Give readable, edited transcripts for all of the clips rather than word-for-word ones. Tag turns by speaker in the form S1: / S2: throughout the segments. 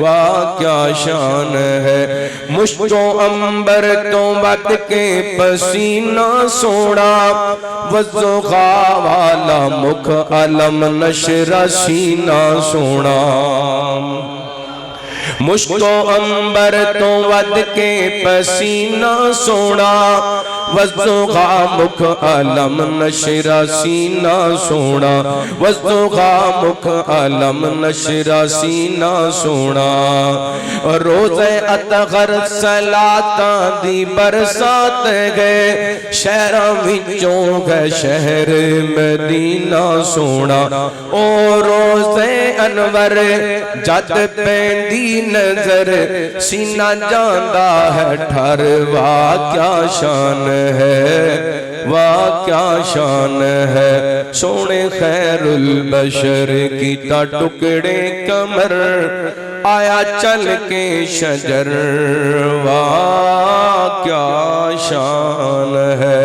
S1: واہ کیا شان ہے، مشکوں عنبر تو ود کے پسینہ سونا، وزغا والا مکھ علم نشر سینہ سونا، مشکو عنبر تو ود کے پسینہ سونا، وزغا مکھ علم نشر سینہ سونا، وزغا مکھ علم نشر سینہ سونا، روز اطہر صلاتاں دی برسات گئے، شہراں وچوں گئے شہر مدینہ سونا، او روز انور جد پیندی نظر سینہ جاندہ ہے ٹھر، واہ کیا شان ہے، واہ کیا شان ہے، سونے خیر البشر کیتا ٹکڑے کمر، آیا چل کے شجر، واہ کیا شان ہے۔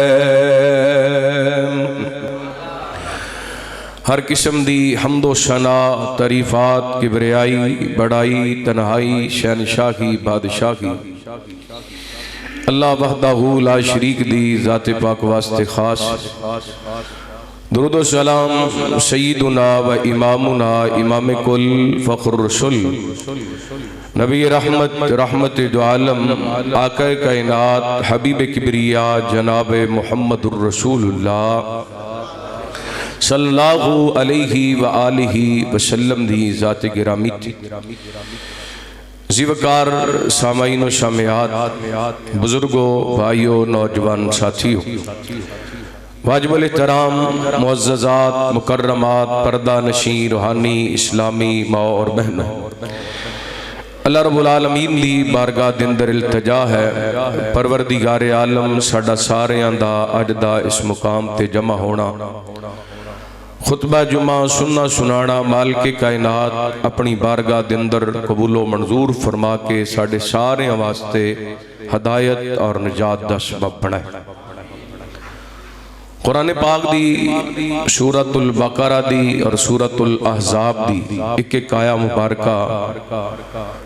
S1: ہر قسم دی حمد و ثنا، تعریفات، کبریائی، بڑائی، تنہائی، شہنشاہی، بادشاہی اللہ وحدہ لا شریک دی ذات پاک واسطے خاص۔ درود و سلام سیدنا و امامنا امام کل فخر الرسل نبی رحمت رحمت دو عالم آقا کائنات حبیب کبریاء جناب محمد الرسول اللہ صلی اللہ علیہ وآلہ وسلم دی ذات گرامی تھی۔ زیوکار سامعین و سامعات، بزرگوں، بھائیوں، نوجوان ساتھیوں، واجب الاحترام معززات، مکرمات، پردہ نشین، روحانی، اسلامی ماں اور بہنوں، اللہ رب العالمین دی بارگاہ دندر التجا ہے، پروردگار عالم ساڈا سارے دا اج دا اس مقام تے جمع ہونا، خطبہ جمعہ سننا سنانا مالک کائنات اپنی بارگاہ دندر قبول و منظور فرما کے ساڑھے سارے واسطے ہدایت اور نجات دا سبب بنائے۔ قرآن پاک دی سورۃ البقرہ دی اور سورۃ الاحزاب دی ایک ایک آیا مبارکہ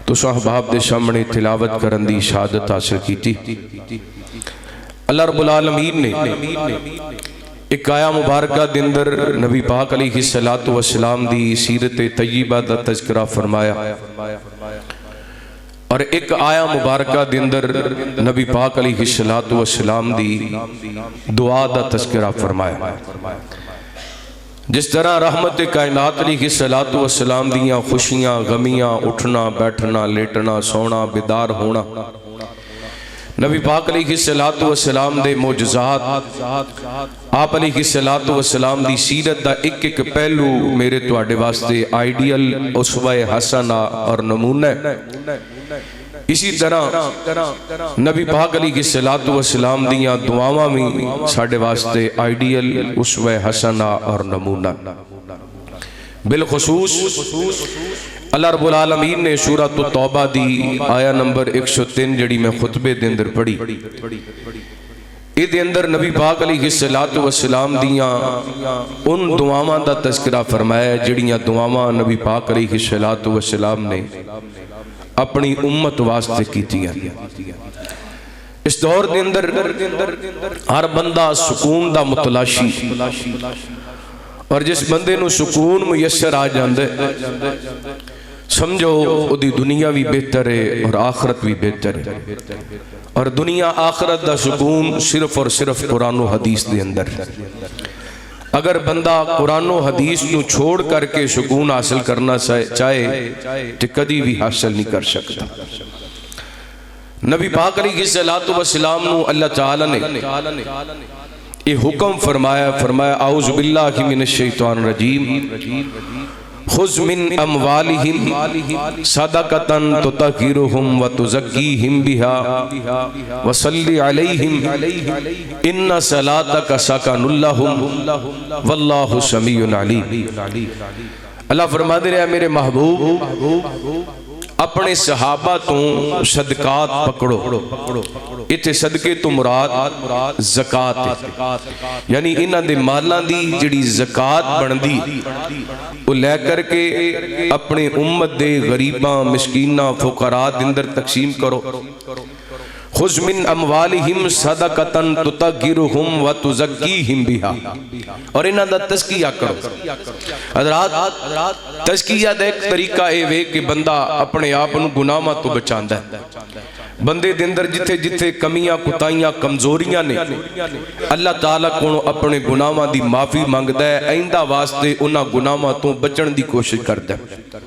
S1: تو صحباب دے سامنے تلاوت کرن دی شہادت حاصل کی تھی۔ اللہ رب العالمین نے ایک آیا مبارکہ دندر نبی پاک علیہ السلام دی سیرت طیبہ دا تذکرہ فرمایا، اور ایک آیا مبارکہ دندر نبی پاک علیہ السلام دی دعا دا تذکرہ فرمایا۔ جس طرح رحمت کائنات علیہ السلام دیاں خوشیاں، غمیاں، اٹھنا، بیٹھنا، لیٹنا، سونا، بیدار ہونا، نبی پاک علیہ السلام دے معجزات، آپ علیہ السلام دی سیرت دا ایک ایک پہلو میرے تواڈے واسطے آئیڈیل، اسوہ حسنہ اور نمونہ، اسی طرح نبی پاک علیہ السلام دیاں دعاواں بھی ساڑھے واسطے آئیڈیل، اسوہ حسنہ اور نمونہ۔ بالخصوص اللہ رب العالمین نے سورۃ التوبہ دی آیا نمبر 103 جڑی میں خطبے دے اندر پڑھی، یہ اندر نبی پاک علیہ السلام دیاں ان دعاواں دا تذکرہ فرمایا جڑیاں دعاواں نبی پاک علیہ السلام نے اپنی امت واسطے کیتیاں۔ اس دور دے اندر ہر بندہ سکون دا متلاشی، اور جس بندے نو سکون میسر آ جاندے سمجھو او دی دنیا بھی بہتر ہے اور آخرت بھی بہتر ہے، اور دنیا آخرت دا سکون صرف اور صرف قرآن و حدیث دے اندر۔ اگر بندہ قرآن و حدیث نو چھوڑ کر کے سکون حاصل کرنا چاہے تو کدی بھی حاصل نہیں کر سکتا۔ نبی پاک علیہ السلام نو اللہ تعالیٰ نے یہ حکم فرمایا، اعوذ باللہ من الشیطان الرجیم، خذ من اموالہم صدقۃ تطہرہم وتزکیہم بہا وصلی علیہم ان صلاتک سکن لہم واللہ سمیع علیم۔ اللہ فرما دے رہا ہے میرے محبوب اپنے صحابہ تو صدقات پکڑو. اتنے صدقے تو مراد زکات ہے، یعنی انہاں دے مالاں دی جڑی زکات بندی وہ لے کر کے اپنے امت دے غریباں مسکیناں فقراء دے اندر تقسیم کرو. خذ من اموالہم صدقۃ تطہرہم وتزکیہم بہا، اور انہاں دا تزکیہ کرو. حضرات تزکیہ دا ایک طریقہ اے وے کہ بندہ اپنے آپ نو گناہاں تو بچاندا ہے. بندے دے اندر جتھے جتھے کمیاں کوتاہیاں کمزوریاں نے اللہ تعالیٰ کو اپنے گناہاں دی معافی مانگدا ہے، آئندہ واسطے انہاں گناہاں تو بچن دی کوشش کردا ہے.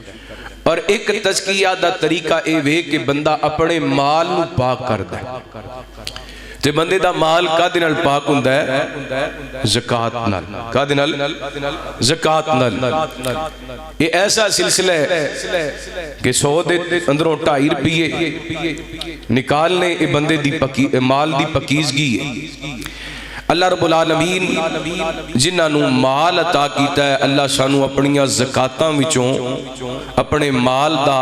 S1: اور ایک تزکیہ دا طریقہ اے وے کہ بندہ اپنے مال نو پاک کردا ہے. تے بندے دا مال کدے نال پاک ہوندا ہے؟ زکات نال. کدے نال؟ زکات نال. یہ ایسا سلسلہ ہے کہ 100 دے اندروں 2.5 روپیے نکالنے اے بندے دی مال دی پاکیزگی ہے. اللہ رب العالمین جنہاں نو مال عطا کیتا ہے، اللہ سانو اپنیاں زکاتاں وچوں اپنے مال دا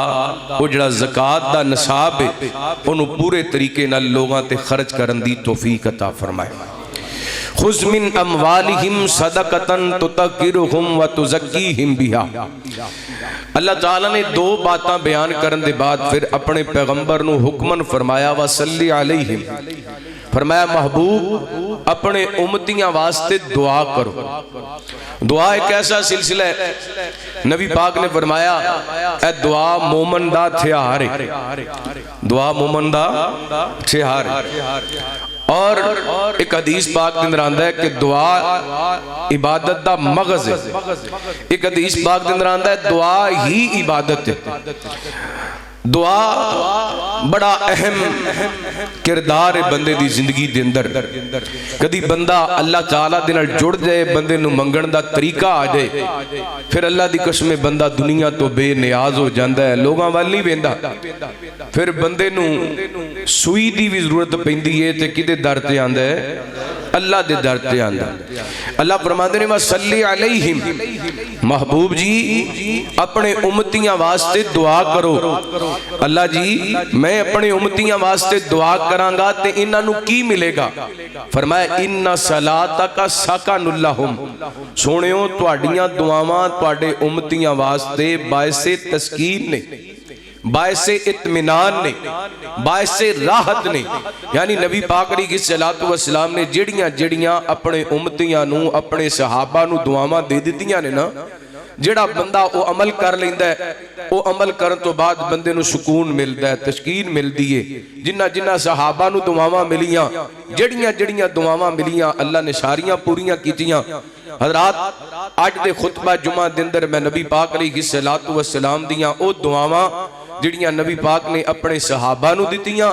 S1: وہ جڑا زکات دا نصاب ہے انہوں پورے طریقے نال لوگاں تے خرچ کرن دی توفیق عطا فرمائے. خذ من اموالہم صدقۃ تطہرہم وتزکیہم بہا. اللہ تعالیٰ نے 2 باتاں بیان کرن دے بعد پھر اپنے پیغمبر نو حکمن فرمایا وصلی علیہم، فرمایا محبوب اپنے امتیاں واسطے دعا کرو. دعا ایک ایسا سلسلہ ہے، نبی پاک نے فرمایا اے دعا مومن دا ہتھیار ہے. دعا مومن دا ہتھیار ہے. اور ایک حدیث پاک کے اندر آندا ہے کہ دعا عبادت دا مغز ہے. ایک حدیث پاک کے اندر آندا ہے دعا ہی عبادت ہے. دعا بڑا اہم کردار ہے بندے دی زندگی دے اندر. کدی بندہ اللہ تعالیٰ دے نال جڑ جائے، بندے نو منگن دا طریقہ آ جائے، پھر اللہ دی قسم بندہ دنیا تو بے نیاز ہو جاندا ہے، لوگاں وال نہیں ویندا. پھر بندے نو سوئی دی بھی ضرورت پیندی ہے تے کدے در تے آندا ہے؟ اللہ دے در تے آندا. اللہ فرماندے نے وصلی علیہم، محبوب جی اپنے امتیاں واسطے دعا کرو. اللہ جی میں اپنے امتیاں واسطے دعا کراں گا تے انہاں نو کی ملے گا؟ فرمایا ان صلاتک سکن لہم، سونیو تواڈیاں دعاواں تواڈے امتیاں واسطے باعث تسکین نے، باعث اطمینان نے، باعث راحت نے. یعنی نبی پاک علیہ الصلوۃ والسلام نے جڑیاں اپنے امتیاں نو اپنے صحابہ نو دعاواں دے دتیاں نے نا، جڑا بندہ وہ عمل کر لیندا ہے، وہ عمل کرن تو بعد بندے نو سکون ملدا ہے، تسکین ملدی ہے. جنہ صحابہ نو دعاواں ملیاں، جڑیاں دعاواں ملیاں اللہ نے ساریاں پوریاں کیتیاں. حضرات آج دے خطبہ جمعہ دے اندر میں نبی پاک علیہ الصلوۃ والسلام دیاں او دعاواں جڑیاں نبی پاک نے اپنے صحابہ نو دتیاں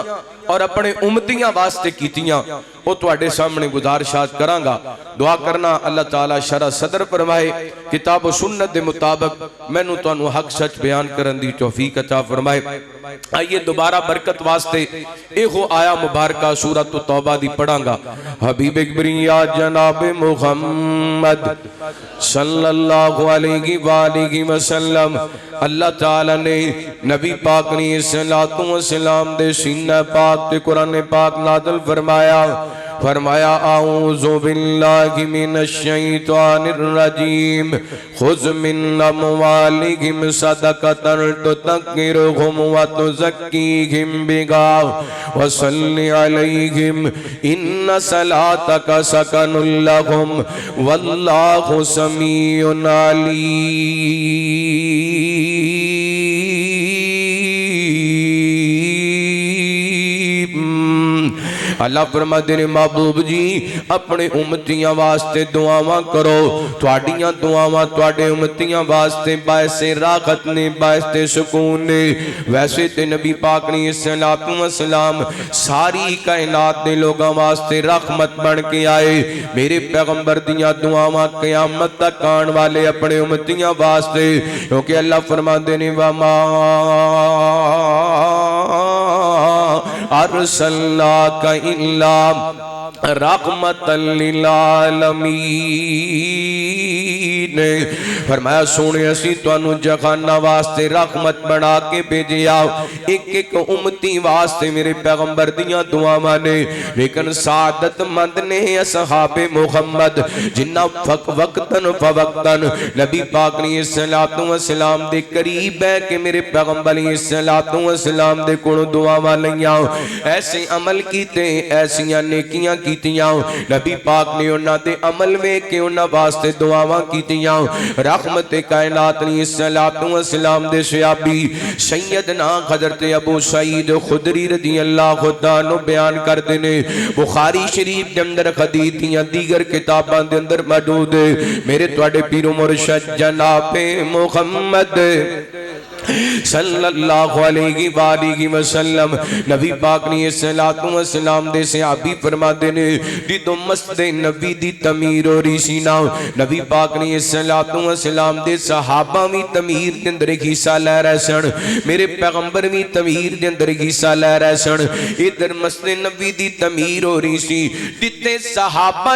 S1: اور اپنے امتیاں واسطے کیتیاں وہ تواڈے سامنے گزارشات کراں گا. دعا کرنا اللہ تعالیٰ شرح صدر فرمائے، کتاب و سنت دے مطابق میں نو تانوں حق سچ بیان کرن دی توفیق عطا فرمائے. آئیے دوبارہ برکت واسطے ایک آیا مبارکہ سورۃ توبہ دی پڑھاں گا. حبیب اکبریہ جناب محمد صلی اللہ علیہ وآلہ وسلم، اللہ تعالیٰ نے نبی پاک نے صلاۃ و سلام دے سینہ پاک تے قرآن پاک نازل فرمایا اعوذ باللہ من الشیطان الرجیم خذ من اموالہم صدقۃ تطہرہم وتزکیہم بہا وصلی علیہم ان صلاتک سکن لہم واللہ سمیع علیم. اللہ فرماتے ہیں محبوب جی اپنے امتیاں واسطے دعاواں کرو. تواڈیاں دعاواں تواڈے امتیاں واسطے باعث راحت نے، باعث سکون نے. ویسے تے نبی پاک نے صلوات و سلام ساری کائنات دے لوگاں واسطے رحمت بن کے آئے. میرے پیغمبر دیاں دعاواں قیامت تک آن والے اپنے امتیاں واسطے، کیونکہ اللہ فرماتے ہیں وما ارسلناک الا رحمتا للعالمین. نے فرمایا سونے اسی تانوں جہاناں واسطے رحمت بنا کے بھیجیا ایک ایک امتی واسطے میرے پیغمبر دیاں دعاواں نے لیکن سعادت مند نے اصحاب محمد جنہ وقتاً فوقتاً نبی پاک علیہ السلام دے قریب ہے کہ میرے پیغمبر علیہ السلام دے کونوں دعاواں لیاں ایسے عمل کیتے ایسیاں نیکیاں کیتیاں نبی پاک نے انہاں دے عمل ویکھ کے انہاں واسطے دعاواں کیتیاں رحمت کائنات علیہ السلام دے صحابی سیدنا حضرت ابو سعید خدری رضی اللہ عنہ بیان کردے نے بخاری شریف دے اندر حدیث دیاں دیگر کتاباں دے اندر موجود ہے میرے تواڈے پیر و مرشد جناب محمد صلی اللہ علیہ وآلہ وسلم نبی پاک نے السلام دے صحابی فرما دینے جدو مسجد نبی دی تعمیر ہو رہی سی نا نبی پاک نے السلام دے صحابہ بھی تعمیر دے اندر حصہ لے رہے سن میرے پیغمبر بھی تعمیر دے اندر حصہ لے رہے سن ادھر مسجد نبی دی تعمیر ہو رہی سی جتنے صحابہ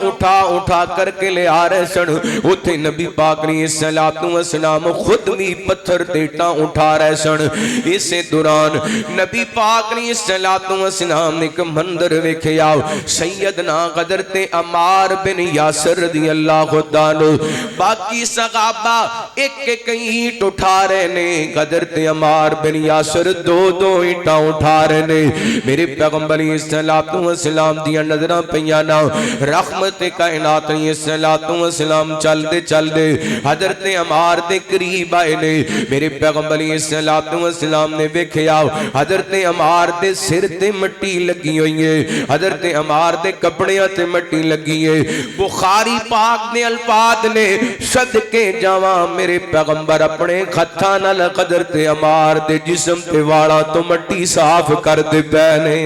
S1: اٹھا اٹھا کر کے لے آ رہے سن اتھے نبی پاک نے السلام خود بھی پتھر دے اٹھا رہے سن اسے دوران نبی پاک نے السلام نے ایک منظر ویکھیا سیدنا حضرت عمار بن یاسر رضی اللہ عنہ باقی صحابہ ایک ایک اینٹ اٹھا رہے نے حضرت عمار بن یاسر دو اینٹاں اٹھا رہے نے میرے پیغمبر علیہ السلام دیا نظراں پیاں نا رحمت کائنات علیہ السلام چل دے حضرت عمار دے قریب آئے نے میرے پیغمبر علیہ السلام نے ویکھیا حضرت عمار دے سر تے مٹی لگی ہوئی ہے حضرت عمار دے کپڑیاں تے مٹی لگی ہے بخاری پاک نے الفاظ نے صدقے جاواں میرے پیغمبر اپنے ہتھاں نال حضرت عمار دے جسم تے واڑاں تو مٹی صاف کر دے پے نے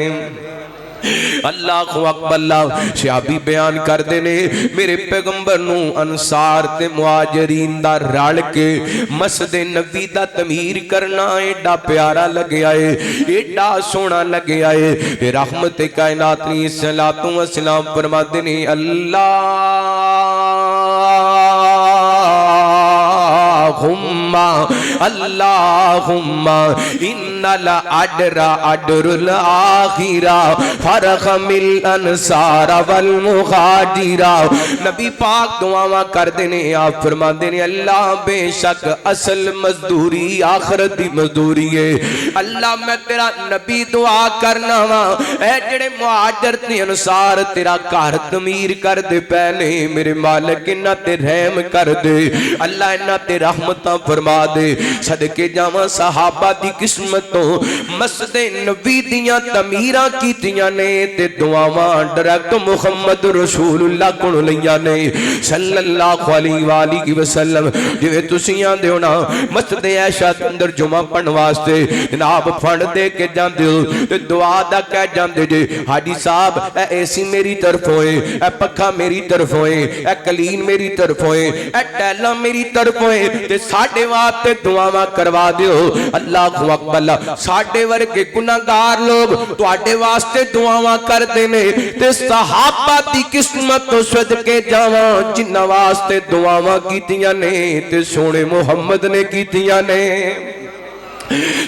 S1: اللہ اکبر اللہ صحابی بیان کر دینے میرے پیغمبر نو انصار تے مہاجرین دا رل کے مسجد نبی دا تعمیر کرنا ایڈا پیارا لگیا ہے ایڈا سونا لگیا ہے پھر رحمت کائنات علیہ السلام فرما دینے اللہم ان العدر عدر الاخرہ فرخم الانصار والمخاجرہ نبی پاک دعاواں کر دینے آپ فرما دینے اللہ بے شک اصل مزدوری آخرت دی مزدوری ہے اللہ میں تیرا نبی دعا کرنا وا اے جڑے مہاجر تے انصار تیرا گھر تعمیر کر دے پہنے میرے مالک انہاں تے رحم کر دے اللہ انہاں تے رحمتاں فرما دے صدقے جاواں صحابہ دی قسمتوں مسجد نبی دیاں تعمیراں کیتیاں نے تے دعاواں ڈائریکٹ محمد رسول اللہ کو لیاں نے صلی اللہ علیہ وآلہ وسلم جویں تسی آندے ہو نا مسجد عائشہ دے اندر جمعہ پڑھن واسطے جناب فنڈ دے کے جاندے ہو تے دعا دا کہہ جاندے جے حاجی صاحب اے اے سی میری طرف ہوئے اے پکھا میری طرف ہوئے اے کلین میری طرف ہوئے اے ٹیلا میری طرف ہوئے تے ساڈے واسطے دعاواں کروا دیو اللہ اکبر اللہ ساڈے ورگے گناہگار لوگ تواڈے واسطے دعاواں کر دینے تے صحابہ دی قسمت تو صدقے جاواں جنہاں واسطے دعاواں کیتیاں نے تے سونے محمد نے کیتیاں نے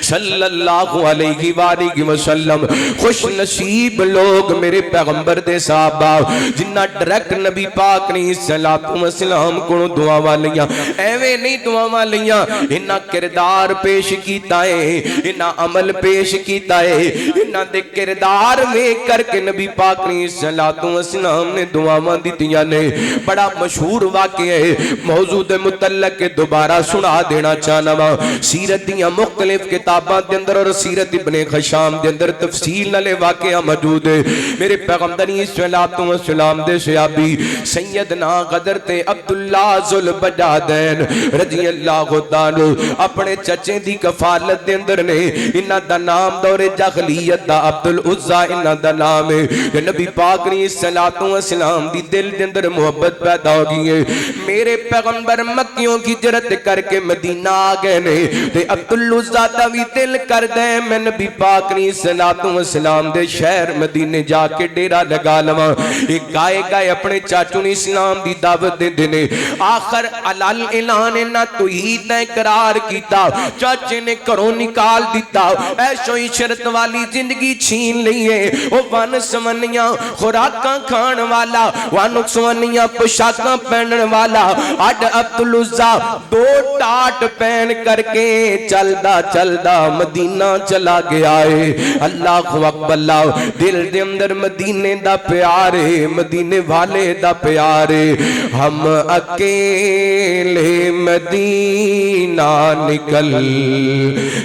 S1: صلی اللہ علیہ وآلہ وسلم خوش نصیب لوگ میرے پیغمبر دے صحابہ جنہ ڈائریکٹ نبی پاک نے السلام کو دعاواں لیاں ایویں نہیں دعاواں لیاں انہاں کردار پیش کیتا ہے انہاں عمل پیش کیتا ہے انہاں دے کردار ویکھ کر کے نبی پاک نے السلام نے دعاواں دتیاں نے بڑا مشہور واقعہ ہے موضوع دے متعلق دوبارہ سنا دینا چاہنا وا سیرت دیاں مختلف کتاباں دے اندر اور سیرت ابن خشام دے اندر تفصیل نالے واقعہ موجود ہے میرے پیغمبر السلام دے صحابی سیدنا حضرت عبداللہ ذوالبجادین رضی اللہ عنہ اپنے چچے دی کفالت دے اندر نے انہاں دا نام دور جاہلیت دا عبدالعزا انہاں دا نام ہے نبی پاک نے السلام دی دل دے اندر محبت پیدا ہو گئی ہے میرے پیغمبر مکیوں کی ہجرت کر کے مدینہ آ گئے نے تے عبدالعزا دا بھی دل کر دے میں نبی پاک علیہ الصلوۃ والسلام دے شہر مدینے جا کے ڈیرا لگا لواں. ایک گائے گائے اپنے چاچو نے اسلام دی دعوت دے دینے. آخر علال اعلان نہ توحید نے اقرار کیتا, چاچے نے گھروں نکال دیتا, ایشو عشرت والی زندگی چھین لئیے. وہ ون سمنیاں خوراکاں کھان والا, ون سمنیاں پوشاکاں پہنن والا, اڈ عبدالعزا دو ٹاٹ پہن کر کے چلدا چلدا مدینہ چلا گیا ہے. اللہ اکبر اللہ, دل دے اندر مدینے دا پیارے, مدینے والے دا پیارے. ہم اکیلے مدینہ نکل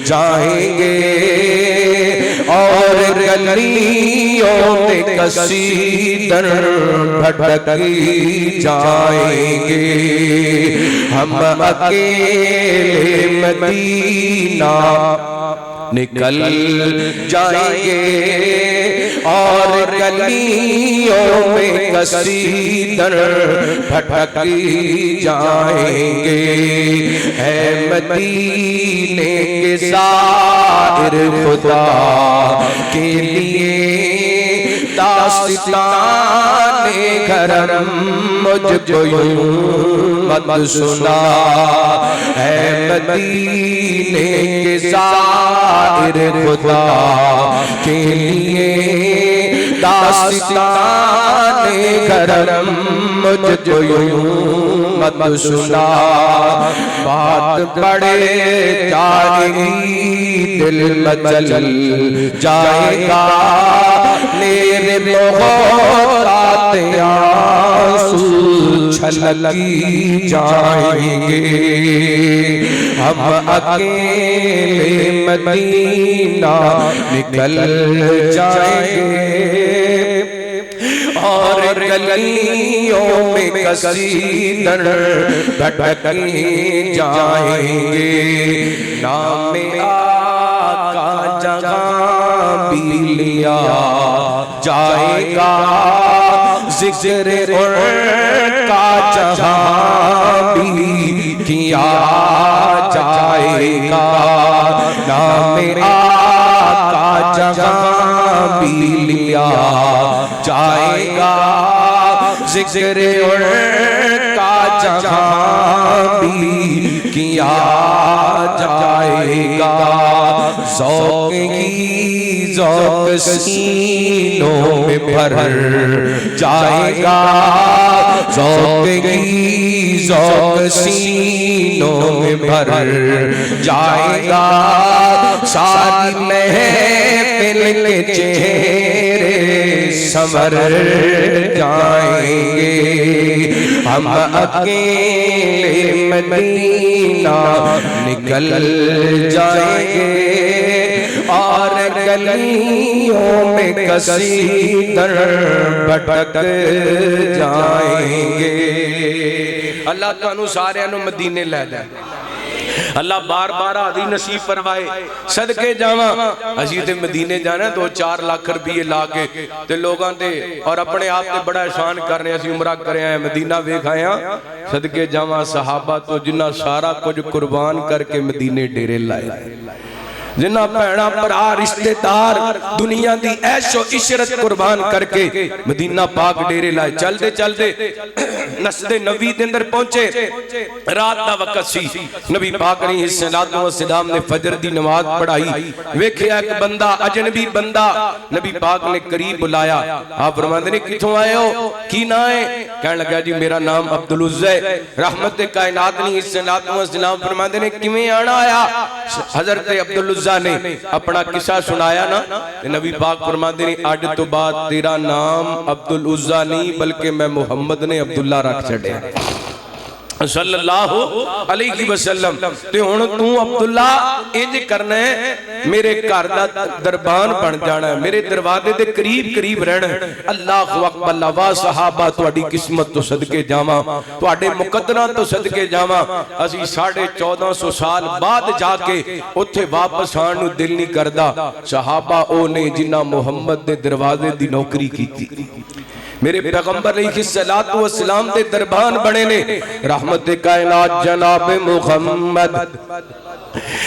S1: جائیں گے اور گلیوں میں کسیدر بھٹکی جائیں گے. ہم اکیلے مدینہ نکل جائیں گے اور گلیوں میں کسیدر بھٹکی جائیں گے. اے مدینے کے زائر خدا کے لیے داستان گھرم مجھ کو یوں مت سنا. اے مدینے کے زائر خدا کے لیے داستان گھرم مجھ کو یوں مت سنا. بات بڑے جائے گی دل مچل جائے گا, میرے بہت آتے آنسو چھلکی جائیں گے. ہم اکیلے مدینہ نکل جائیں گے اور گلیوں میں کسیدر بھٹکی جائیں گے. نام آقا جہاں بھی لیا جائے گا, ذکر ان کا جہاں بھی کیا جائے گا. نام آقا جہاں بھی لیا جائے گا, ذکر ان کا جہاں بھی کیا جائے گا. ذوق کی ذوق سینوں میں بھر جائے گا, ذوق کی ذوق سینوں میں بھر جائے گا. ساری محفل کے چہرے سنور جائیں گے. ہم اکیلے مدینہ نکل جائیں گے اور گلیوں میں کسیدر بھٹک جائیں گے. اللہ تعالیٰ سارے انہوں مدینے لے جائے. اللہ بار بار آدھی نصیب فرمائے. صدقے جاواں اسی تے مدینے جانا 2-4 لاکھ روپیے لا کے تے لوگاں تے اور اپنے آپ تے بڑا احسان کر رہے ہیں, اسی عمرہ کرے ہیں, مدینہ ویکھ آئے ہیں. صدقے جاواں صحابہ تو جنہ سارا کچھ قربان کر کے مدینے ڈیرے لائے, جنہ بہنا پرا رشتے دار دنیا دی عیش و عشرت قربان کر کے مدینہ پاک ڈیرے لائے. چلتے چلتے مسجد نبوی دے اندر پہنچے, رات دا وقت سی. نبی پاک علیہ الصلوۃ والسلام نے فجر دی نماز پڑھائی. ویکھیا ایک بندہ, اجنبی بندہ, نبی پاک نے قریب بلایا. آپ فرماندے نے کتھوں آئے ہو, کی نام ہے؟ کہنے لگا جی میرا نام عبدالعزا ہے. رحمت کائنات علیہ الصلوۃ والسلام فرماندے نے کیویں آنا آیا؟ حضرت عبدالعزا نے اپنا قصہ سنایا نا. نبی پاک فرماندے نے اج تو بعد تیرا نام عبدالعزا نہیں بلکہ میں محمد نے عبداللہ رکھ چھڑے صلی اللہ علیہ وسلم. تے ہن تو عبداللہ انج کرنا ہے, میرے گھر دا دربان بن جانا ہے, میرے دروازے دے قریب قریب رہنا ہے. اللہ اکبر اللہ. واہ صحابہ تہاڈی قسمت تو صدقے جاواں, تہاڈے مقدراں تو صدقے جاواں. اسی 1450 سال بعد جا کے اوتھے واپس آن نوں دل نہیں کردا. صحابہ او نے جنہاں محمد دے دروازے دی نوکری کیتی, میرے پیغمبر علیہ الصلوۃ والسلام دے دربان بنے نے. رحمت کائنات جناب محمد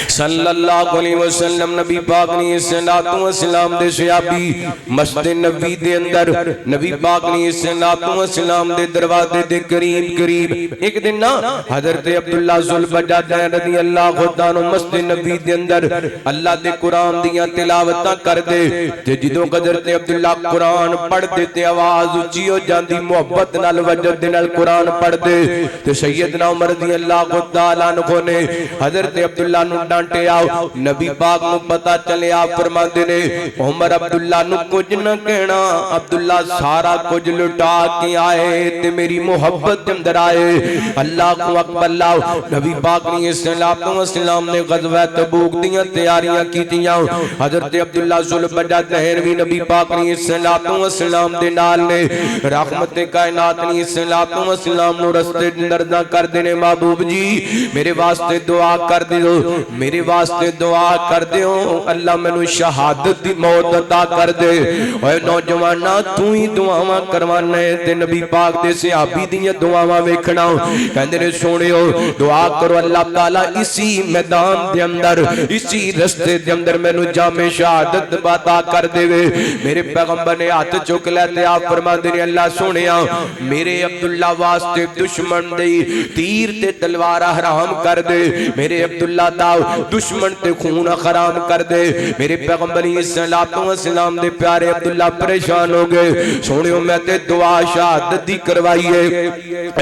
S1: صلی اللہ علیہ وسلم نبی پاک نے صلوات و سلام دے صحابی مسجد نبوی دے اندر نبی پاک نے صلوات و سلام دے دروازے دے قریب ایک دن نا حضرت عبداللہ ذوالبجاجین رضی اللہ عنہ مسجد نبوی دے اندر اللہ دے قرآن دیاں تلاوتاں کر دے تے جدوں حضرت عبداللہ قرآن پڑھ دے تے آواز اونچی ہو جاندی محبت نال وجد نال قرآن پڑھ دے تے سیدنا عمر رضی اللہ تعالیٰ عنہ نے حضرت عبداللہ نو ڈانٹے آؤ نبی پاک نو پتا چلے آپ فرما دینے عمر عبداللہ نو کچھ نہ کہنا عبداللہ سارا کچھ لٹا کے آئے تے میری محبت جمدر آئے اللہ کو اکبر اللہ نبی پاک نے صلوات و سلام نے غزوہ تبوک دیاں تیاریاں کی تیاں حضرت عبداللہ ذوالبجاجین بھی نبی پاک نے صلوات و سلام دے نال نے رحمت کائنات نے صلوات و سلام نو رستے نردہ کر دینے محبوب جی میرے واسطے دعا کر دیو میرے واسطے دعا کر دیو اللہ میں نو شہادت دی موت عطا کر دے اے نوجوانہ تو ہی دعاواں کروانا ہے تے نبی پاک دے صحابی دیاں دعاواں ویکھنا کہندے نے سونیو دعا کرو اللہ تعالیٰ اسی میدان دے اندر اسی رستے دے اندر میں نو جامع شہادت عطا کر دے میرے پیغمبر نے ہاتھ چک لے تے آپ فرما دے اللہ سونیا میرے عبداللہ واسطے دشمن دی تیر تے تلوار حرام کر دے میرے عبداللہ داؤ دشمن تے خون حرام کر دے میرے پیغمبر صلوات و سلام دے پیارے عبداللہ پریشان ہو گئے سونیو میں تے دعا شہادت دی کروائیے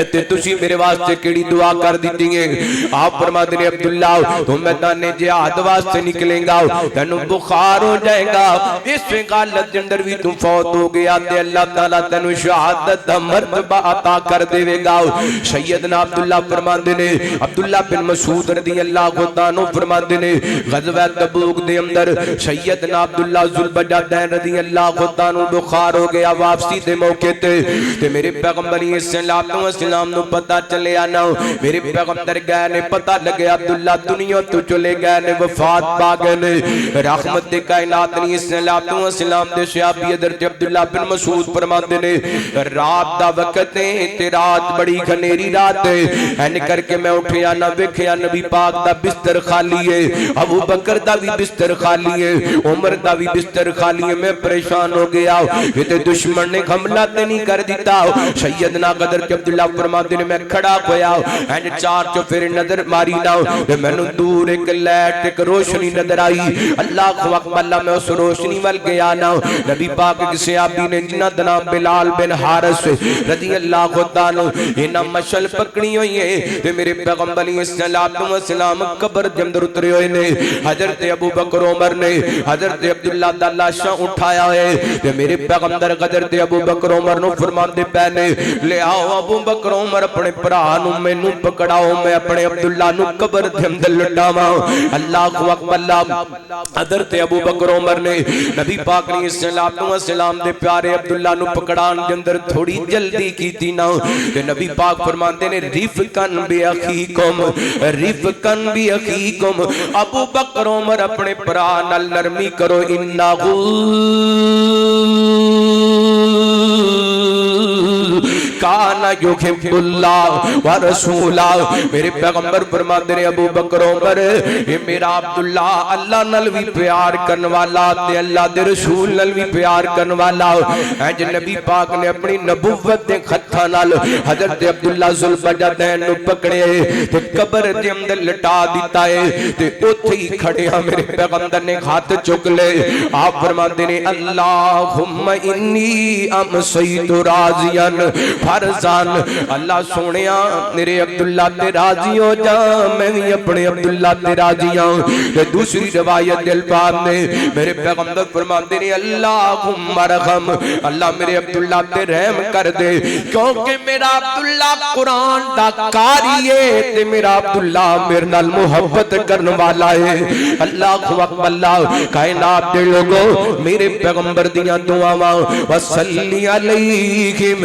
S1: تے تسی میرے واسطے کیڑی دعا کر دیتی ہیں آپ فرما دے عبداللہ تو میدان جہاد واسطے نکلیں گا تینو بخار ہو جائے گا اس حالت اندر بھی تم فوت ہو گیا تے اللہ تعالیٰ تینو شہادت دا مرتبہ عطا کر دے گا سیدنا عبداللہ فرما دے عبداللہ بن مسعود رضی اللہ عنہ فرما دے غزوہ تبوک دے اندر سیدنا عبداللہ ذوالبجاجین رضی اللہ عنہ بخار ہو گیا واپسی دے موقع تے میرے پیغمبر صلوات و سلام نو پتہ چلے آنا میرے پیغمبر گئے نے پتہ لگے عبداللہ دنیا تو چلے گئے نے وفات پا گئے نے رحمت کائنات نے صلوات و سلام دے صحابی حضرت عبداللہ بن مسعود فرماتے نے رات دا وقت ہے تے رات بڑی گھنیری رات ہے این کر کے میں اٹھیا نہ ویکھیا نبی پاک دا بستر خالی ہے ابو بکر دا بھی بستر خالی ہے عمر دا بھی بستر خالی ہے میں پریشان ہو گیا یہ تے دشمن نے حملہ تے نہیں کر دیتا سیدنا حضرت عبداللہ فرماتے نے میں کھڑا ہویا این چار چوفیر نظر ماری نہ میں نے دور ایک لائٹ ایک روشنی نظر آئی اللہ اکبر اللہ میں اس روشنی وال گیا نا نبی پاک کے صحابی نے جنہ دنام بلال بن حارث رضی اللہ عنہ انہاں مشل پکڑی ہوئی ہے تے میرے پیغمبر صلوات و سلام قبر دے اندر اترے ہوئے نے حضرت ابو بکر عمر نے حضرت عبداللہ دا لاشاں اٹھایا ہے تے میرے پیغمبر حضرت ابو بکر عمر نو فرماندے پے نے لے آؤ ابو بکر عمر اپنے بھرا نو مینوں پکڑاؤ میں اپنے عبداللہ نو قبر دے اندر لٹاواں اللہ اکبر اللہ حضرت ابو بکر عمر نے نبی پاک نے صلوات و سلام دے پیارے عبداللہ نو پکڑان دے اندر تھوڑی جلدی کیتی نا تے نبی پاک فرماندے نے رفقن بی اخیکم رفقن بی اخیکم ابو بکر عمر اپنے بھرا نال نرمی کرو انہو کانا یحب اللہ ورسولہ میرے پیغمبر فرماتے ہیں ابو بکر عمر یہ میرا عبداللہ اللہ نال بھی پیار کرن والا تے اللہ دے رسول نال بھی پیار کرن والا اج نبی پاک نے اپنی نبوت دے خطاں نال حضرت عبداللہ ذوالبجاجین نو پکڑے تے قبر دے اندر لٹا دیتا ہے تے اوتھے ہی کھڑے ہاں میرے پیغمبر نے ہاتھ چک لے آپ فرماتے ہیں اللہم انی امسیت راضیاً فرزان اللہ سونیا میرے عبداللہ تے راضی ہو جا میں بھی اپنے عبداللہ تے راضی ہوں دوسری روایت الفاظ میں میرے پیغمبر فرماتے ہیں اللہم ارحم اللہ میرے عبداللہ تے رحم کر دے کیونکہ میرا عبداللہ قرآن دا قاری ہے تے میرا عبداللہ میرے نال محبت کرنے والا ہے اللہ اکبر اللہ کائنات دے لوگوں میرے پیغمبر دیاں دعاواں وصلی علیہم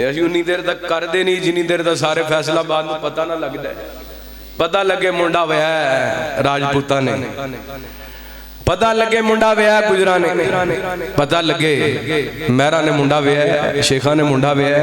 S1: ਅਸੀਂ ਉਨੀ ਦੇਰ ਤੱਕ ਕਰਦੇ ਨਹੀਂ ਜਿੰਨੀ ਦੇਰ ਦਾ ਸਾਰੇ ਫੈਸਲਾਬਾਦ ਨੂੰ ਪਤਾ ਨਾ ਲੱਗਦਾ। ਪਤਾ ਲੱਗੇ ਮੁੰਡਾ ਵਿਆਹ ਰਾਜਪੂਤਾਂ ਨੇ, ਪਤਾ ਲੱਗੇ ਮੁੰਡਾ ਵਿਆਹ ਗੁਜਰਾਂ ਨੇ, ਪਤਾ ਲੱਗੇ ਮਹਿਰਾ ਨੇ ਮੁੰਡਾ ਵਿਆਹ, ਸ਼ੇਖਾਂ ਨੇ ਮੁੰਡਾ ਵਿਆਹ।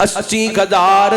S1: 80,000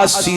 S1: 80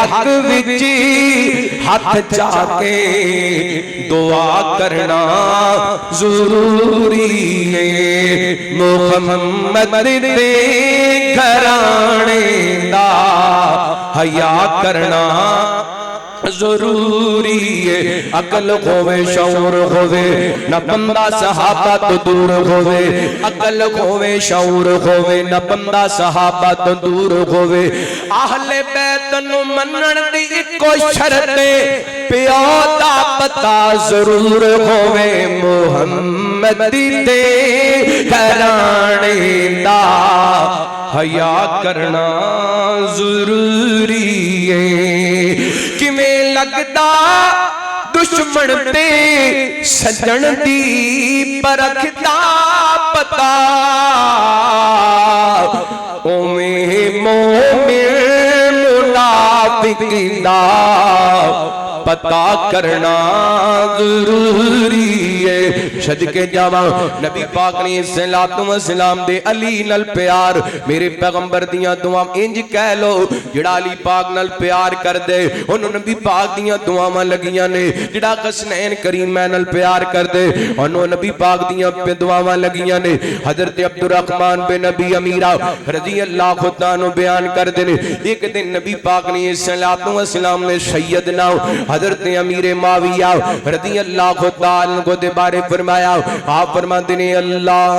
S1: حق وچ ہاتھ جا کے دعا کرنا ضروری ہے محمد دے گھرانے دا حیا کرنا ضروری ہے عقل ہوے شعور ہوے نہ بندہ صحابہ تو دور ہوے عقل ہوے شعور ہوے نہ بندہ صحابہ تو دور ہوے اہل بیت نو منن دی اکو شرط پیو دا پتہ ضرور ہوے محمد دے گھرانے دا حیا کرنا ضروری ہے کیویں لگدا دشمن تے سجن دی پرکھدا پتا اوویں مومن منافق دا پتا کرنا ضروری ہے صدقے جاواں نبی پاک نے صلوات و سلام دے علی نال پیار میرے پیغمبر دیاں دعاں انج کہہ لو جڑا علی پاک نال پیار کر دے انہوں نبی پاک دیاں دعاواں لگیاں نے جڑا حسنین کریم نال پیار کر دے انہوں نبی پاک دیاں دعاواں لگیاں نے حضرت عبد الرحمن بن نبی امیرہ رضی اللہ تعالیٰ عنہ بیان کر دے ایک دن نبی پاک نے صلوات و سلام نے سیدنا حضرت امیر معاویہ رضی اللہ تعالیٰ عنہ کو دے بارے فرمایا آپ فرماتے ہیں اللہم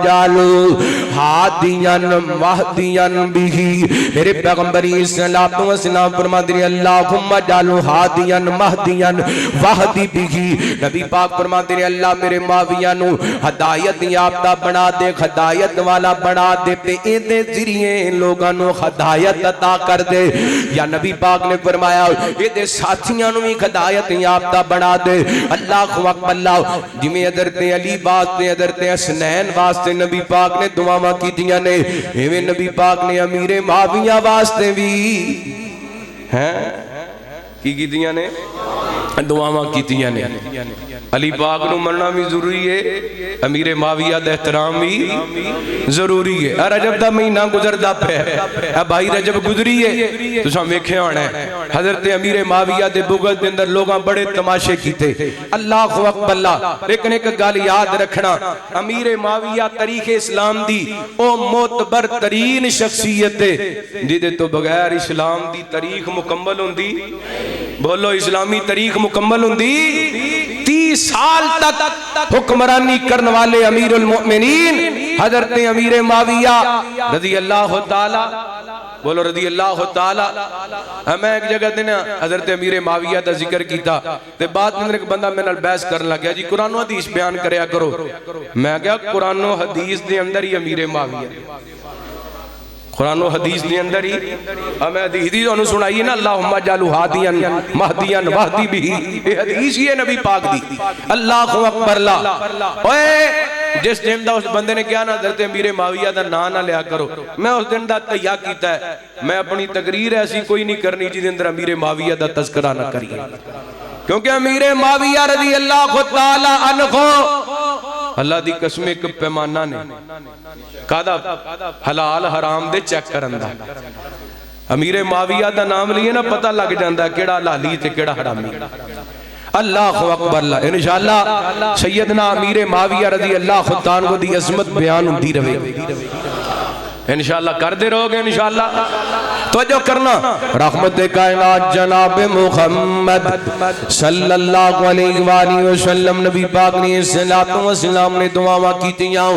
S1: جعلو ہادیاں مہدیاں بھی میرے پیغمبری صلوات و سلام فرماتے ہیں اللہم جعلو ہادیاں مہدیاں وحدی بھی نبی پاک فرماتے ہیں اللہ میرے معاویہ نو ہدایت یافتہ بنا دے ہدایت والا بنا دے تے ایدے ذریعے لوگاں نو ہدایت عطا کر دے یا نبی پاک نے فرمایا ایدے ساتھیاں نو ایک ہدایت یافتہ بنا دے اللہ اکبر اللہ جمیں حضرت علی واسطے حضرت حسنین واسطے نبی پاک نے دعاواں کیتیاں نے ایویں نبی پاک نے امیر معاویہ واسطے بھی ہیں کی کیتیاں نے دعاواں کیتیاں نے علی پاک نو مننا بھی ضروری ہے امیر معاویہ دا احترام بھی ضروری ہے رجب دا مہینہ گزردا پیا بھائی رجب گزری ہے تساں ویکھیا ہونا ہے حضرت امیر معاویہ دے بغض دے اندر لوگاں بڑے تماشے کیتے اللہ اکبر اللہ لیکن ایک گل یاد رکھنا امیر معاویہ تاریخ اسلام دی او معتبر ترین شخصیت ہے جدے تو بغیر اسلام دی تاریخ مکمل ہوندی بولو اسلامی تاریخ مکمل ہوندی 30 سال تک حکمرانی کرنے والے امیر المؤمنین حضرت امیر معاویہ رضی اللہ تعالی بولو رضی اللہ تعالی میں ایک جگہ دینا حضرت امیر معاویہ دا ذکر کیتا تے بعد میں ایک بندہ میں نال بحث کرنے لگیا جی قرآن و حدیث بیان کریا کرو میں کہا قرآن و حدیث دے اندر ہی امیر معاویہ قرآن و حدیث دے اندر ہی ہمیں حدیث دی انہوں سنائیے نا اللہم جعلو ہادیاں مہدیاں وحدی بھی یہ حدیث ہی ہے نبی پاک دی اللہ اکبر اللہ اوے جس دن دا اس بندے نے کیا نا حضرت امیر معاویہ دا نہ لیا کرو میں اس دن دا تیہ کیتا ہے میں اپنی تقریر ایسی کوئی نہیں کرنی جی اندر امیر معاویہ دا تذکرہ نہ کریے کیونکہ امیر معاویہ رضی اللہ تعالی عنہ اللہ دی قسم ایک پیمانہ نے کہا حلال حرام دے چیک کرندہ امیر معاویہ دا نام لیے نا پتہ لگ جاندہ کیڑا حلالی تے کیڑا حرامی اللہ اکبر اللہ انشاءاللہ سیدنا امیر معاویہ رضی اللہ تعالیٰ عنہ دی عظمت بیان ہوندی رہے انشاءاللہ کر دے رہو گے انشاءاللہ توجہ کرنا رحمت کائنات جناب محمد صلی اللہ علیہ وآلہ وسلم نبی پاک نے صلوات و سلام نے دعاواں کیتیاں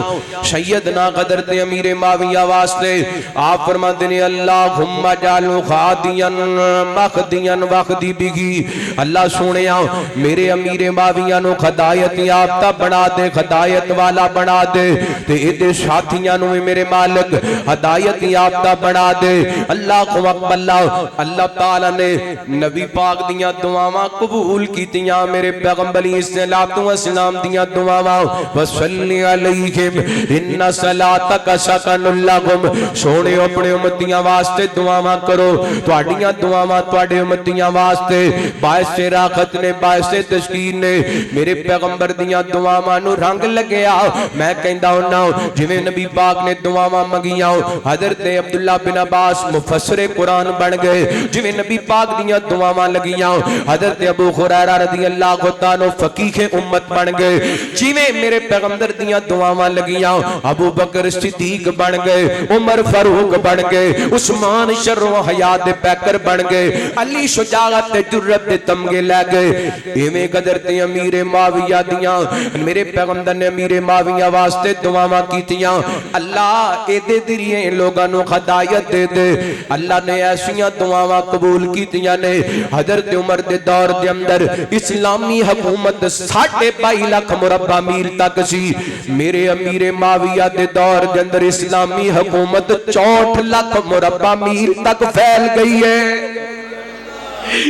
S1: سیدنا حضرت امیر معاویہ واسطے آپ فرماتے ہیں اللہم جعلو ہادیاں مہدیاں وحدی بھی اللہ سونیا میرے امیر معاویہ نو ہدایت یافتہ بنا دے ہدایت والا بنا دے تے ایدے ساتھیاں نو میرے مالک ہدایت یافتہ بنا دے اللہ اللہ اکبر اللہ تعالی نے نبی پاک دیاں دعاواں قبول کیتیاں میرے پیغمبر علیہ الصلوۃ والسلام دیاں دعاواں وصلی علیہم ان صلاتک سکن لہم سونے اپنے امتیاں واسطے دعاواں کرو تواڈیاں دعاواں تواڈے امتیاں واسطے باعث راحت نے باعث تسکین نے میرے پیغمبر دیاں دعاواں نو رنگ لگیا میں کہندا ہوندا جویں نبی پاک نے دعاواں منگیاں حضرت عبداللہ بن عباس مفسر قرآن بن گئے جویں نبی پاک دیاں دعاواں لگیاں حضرت ابو ہریرہ رضی اللہ عنہ فقیہ امت بن گئے جویں میرے پیغمبر دیاں دعاواں لگیاں ابو بکر صدیق بن گئے عمر فاروق بن گئے عثمان شر و حیا دے پیکر بن گئے علی شجاعت تے جرأت دے تمغے لے گئے ایویں قدر تے امیر معاویہ دیاں میرے پیغمبر نے امیر معاویہ واسطے دعاواں کیتیاں اللہ اے دے ذریعے لوگاں نو ہدایت دے دے اللہ نے ایسیاں دعاواں قبول کیتیاں نے حضرت عمر دے دور دے اندر اسلامی حکومت 22.5 لاکھ مربع میل تک سی میرے امیر معاویہ دے دور دے اندر اسلامی حکومت 64 لاکھ مربع میل تک پھیل گئی ہے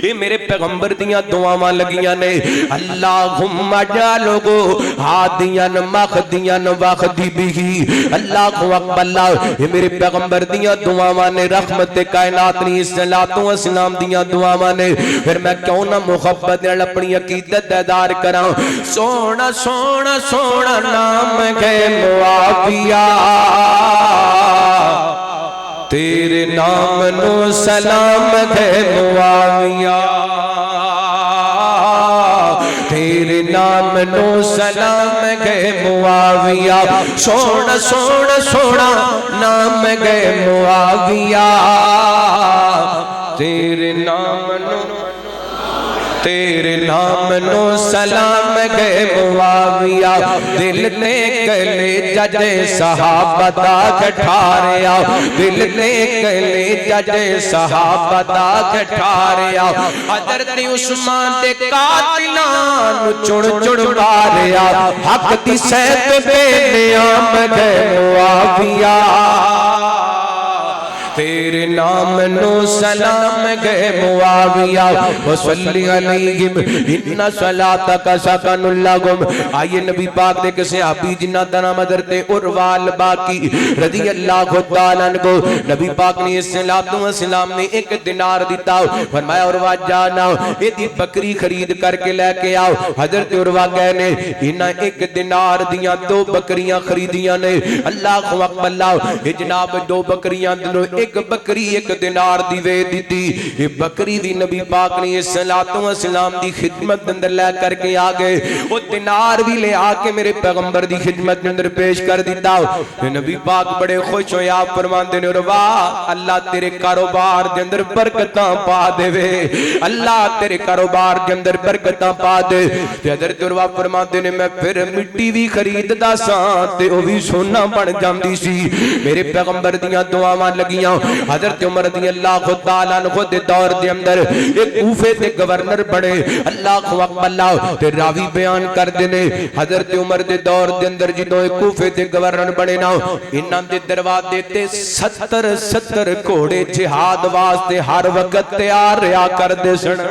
S1: یہ میرے پیغمبر دیاں دعاواں لگیاں نے اللہم اجعلہ ہادیاں مہدیاں واہدی بہ اللہ اکبر یہ میرے پیغمبر دیاں دعاواں نے رحمت کائنات علیہ الصلوۃ والسلام دیاں دعاواں نے پھر میں کیوں نہ محبت نال اپنی عقیدت بیدار کراں سونا سونا سونا نام ہے معاویہ تیرے نام نو سلام ہے معاویہ تیرے نام نو سلام ہے معاویہ سونا سونا سونا نام ہے معاویہ تیرے نام نو سلام گئے معاویہ دل نے گلے ججے صحابہ دا گھٹاریا دل نے گلے ججے صحابہ دا گھٹاریا حضرت عثمان دے قاتلان چڑ چڑ ماریا حق دی سیف بے نیام گئے معاویہ تیرے نام نو سلام گئے معاویہ وصلی علیہم ان صلاتک سکن لہم آئیے نبی پاک دے کسے صحابی جنہ دا نام حضرت عروہ الباقی رضی اللہ تعالیٰ عنہ نبی پاک نے الصلوۃ والسلام نے 1 دینار دیتا فرمایا عروہ جانا ایدی بکری خرید کر کے لے کے آؤ حضرت عروہ کہنے انہاں 1 دینار دیاں 2 بکریاں خریدیاں نے اللہ اکبر یہ جناب 2 بکریاں دنوں ایک بکری 1 دینار دی وے دیتی یہ بکری دی نبی پاک نے الصلوۃ والسلام دی خدمت اندر لے کر کے آگئے وہ دینار بھی لے آکے میرے پیغمبر دی خدمت اندر پیش کر دیتا نبی پاک بڑے خوش ہوئے آپ فرماندے نے عروہ اللہ تیرے کاروبار دے اندر برکتاں پا دے وے اللہ تیرے کاروبار دے اندر برکتاں پا دے حضرت عروہ فرماندے نے میں پھر مٹی بھی خرید دا ساں تے او بھی سونا بن جاندی سی میرے پیغمبر دیاں دعاواں لگیاں حضرت عمر رضی اللہ تعالیٰ عنہ دے دور دے اندر ایک کوفے دے گورنر بڑے اللہ اکبر تے راوی بیان کر دینے حضرت عمر دے دور دے اندر جنہوں ایک کوفے دے گورنر بڑے نا انہاں دے دروازے تے 70 گھوڑے جہاد واسطے ہر وقت تیار رہا کر دے سن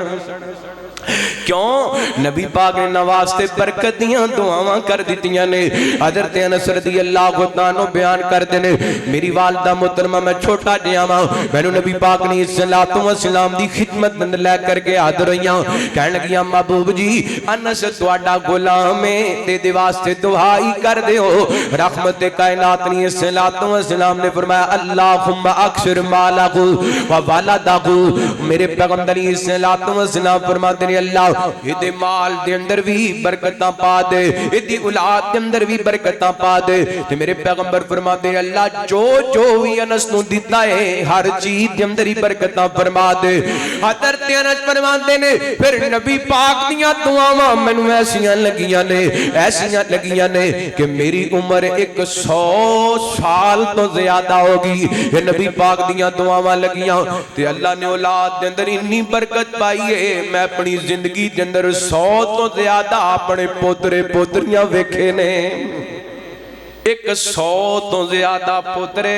S1: کیوں نبی پاک نے نواستے برکت دیاں دعاواں کر دیتیاں نے حضرت انس رضی اللہ عنہ بیان کر دینے میری والدہ محترمہ میں چھوٹا جیاں میں نے نبی پاک نے الصلوۃ والسلام دی خدمت اندر لے کر کے حاضر ہویاں کہنے لگیاں محبوب جی انس تواڈا غلام ہے تے دے واسطے دعائی کر دیو رحمت کائنات نے الصلوۃ والسلام نے فرمایا اللہم اکثر مالہ و ولدہ میرے پیغمبر علیہ الصلوۃ والسلام فرماتے ہیں اللہ یہ مال دے اندر بھی برکتاں پا دے یہ اولاد دے اندر بھی برکتاں پا دے تے میرے پیغمبر فرماتے ہیں اللہ جو بھی انس نو دیتا ہے ہر چیز دے اندر ہی برکتاں فرما دے حضرت انس فرماتے ہیں پھر نبی پاک دیاں دعاواں مینوں ایسیاں لگیاں نے کہ میری عمر 100 سال تو زیادہ ہوگی یہ نبی پاک دیاں دعاواں لگیاں تے اللہ نے اولاد دے اندر اتنی برکت پائی ہے میں اپنی زندگی دے اندر 100 تو زیادہ اپنے پوترے پوتریاں ویکھے نے 100 تو زیادہ پوترے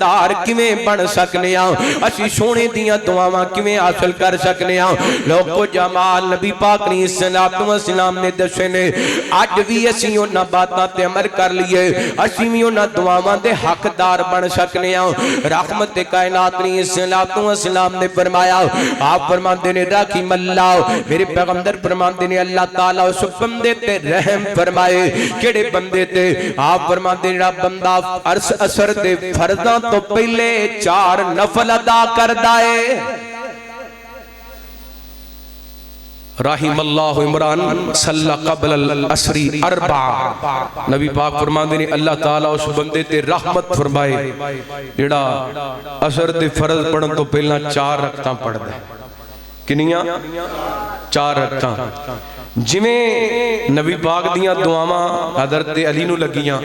S1: حقدار کیویں بن سکنے ہاں، اسی سونے دیاں دعاواں کیویں حاصل کر سکنے ہاں۔ لوگو جمال نبی پاک علیہ السلام نے دسے نے اج بھی اسی انہاں باتاں تے عمل کر لیے، اسی بھی انہاں دعاواں دے حقدار بن سکنے ہاں۔ رحمت کائنات علیہ السلام نے فرمایا، آپ فرماندے نے رحم اللہ، میرے پیغمبر فرماندے نے اللہ تعالیٰ اس بندے تے رحم فرمائے، کیڑے بندے تے؟ آپ فرماندے نے بندہ اثر دے فرضاں تو پہلے 4 نفل ادا کر دائے۔ رحم اللہ عمران صلی قبل العصر 4، نبی پاک فرماندے نے اللہ تعالیٰ اس بندے تے رحمت فرمائے جڑا اثر دے فرض پڑھن تو پہلا 4 رکعتاں پڑھدا ہے۔ کنیاں؟ 4 رکعتاں۔ جویں نبی پاک دیاں دعاواں حضرت علی نو لگیاں،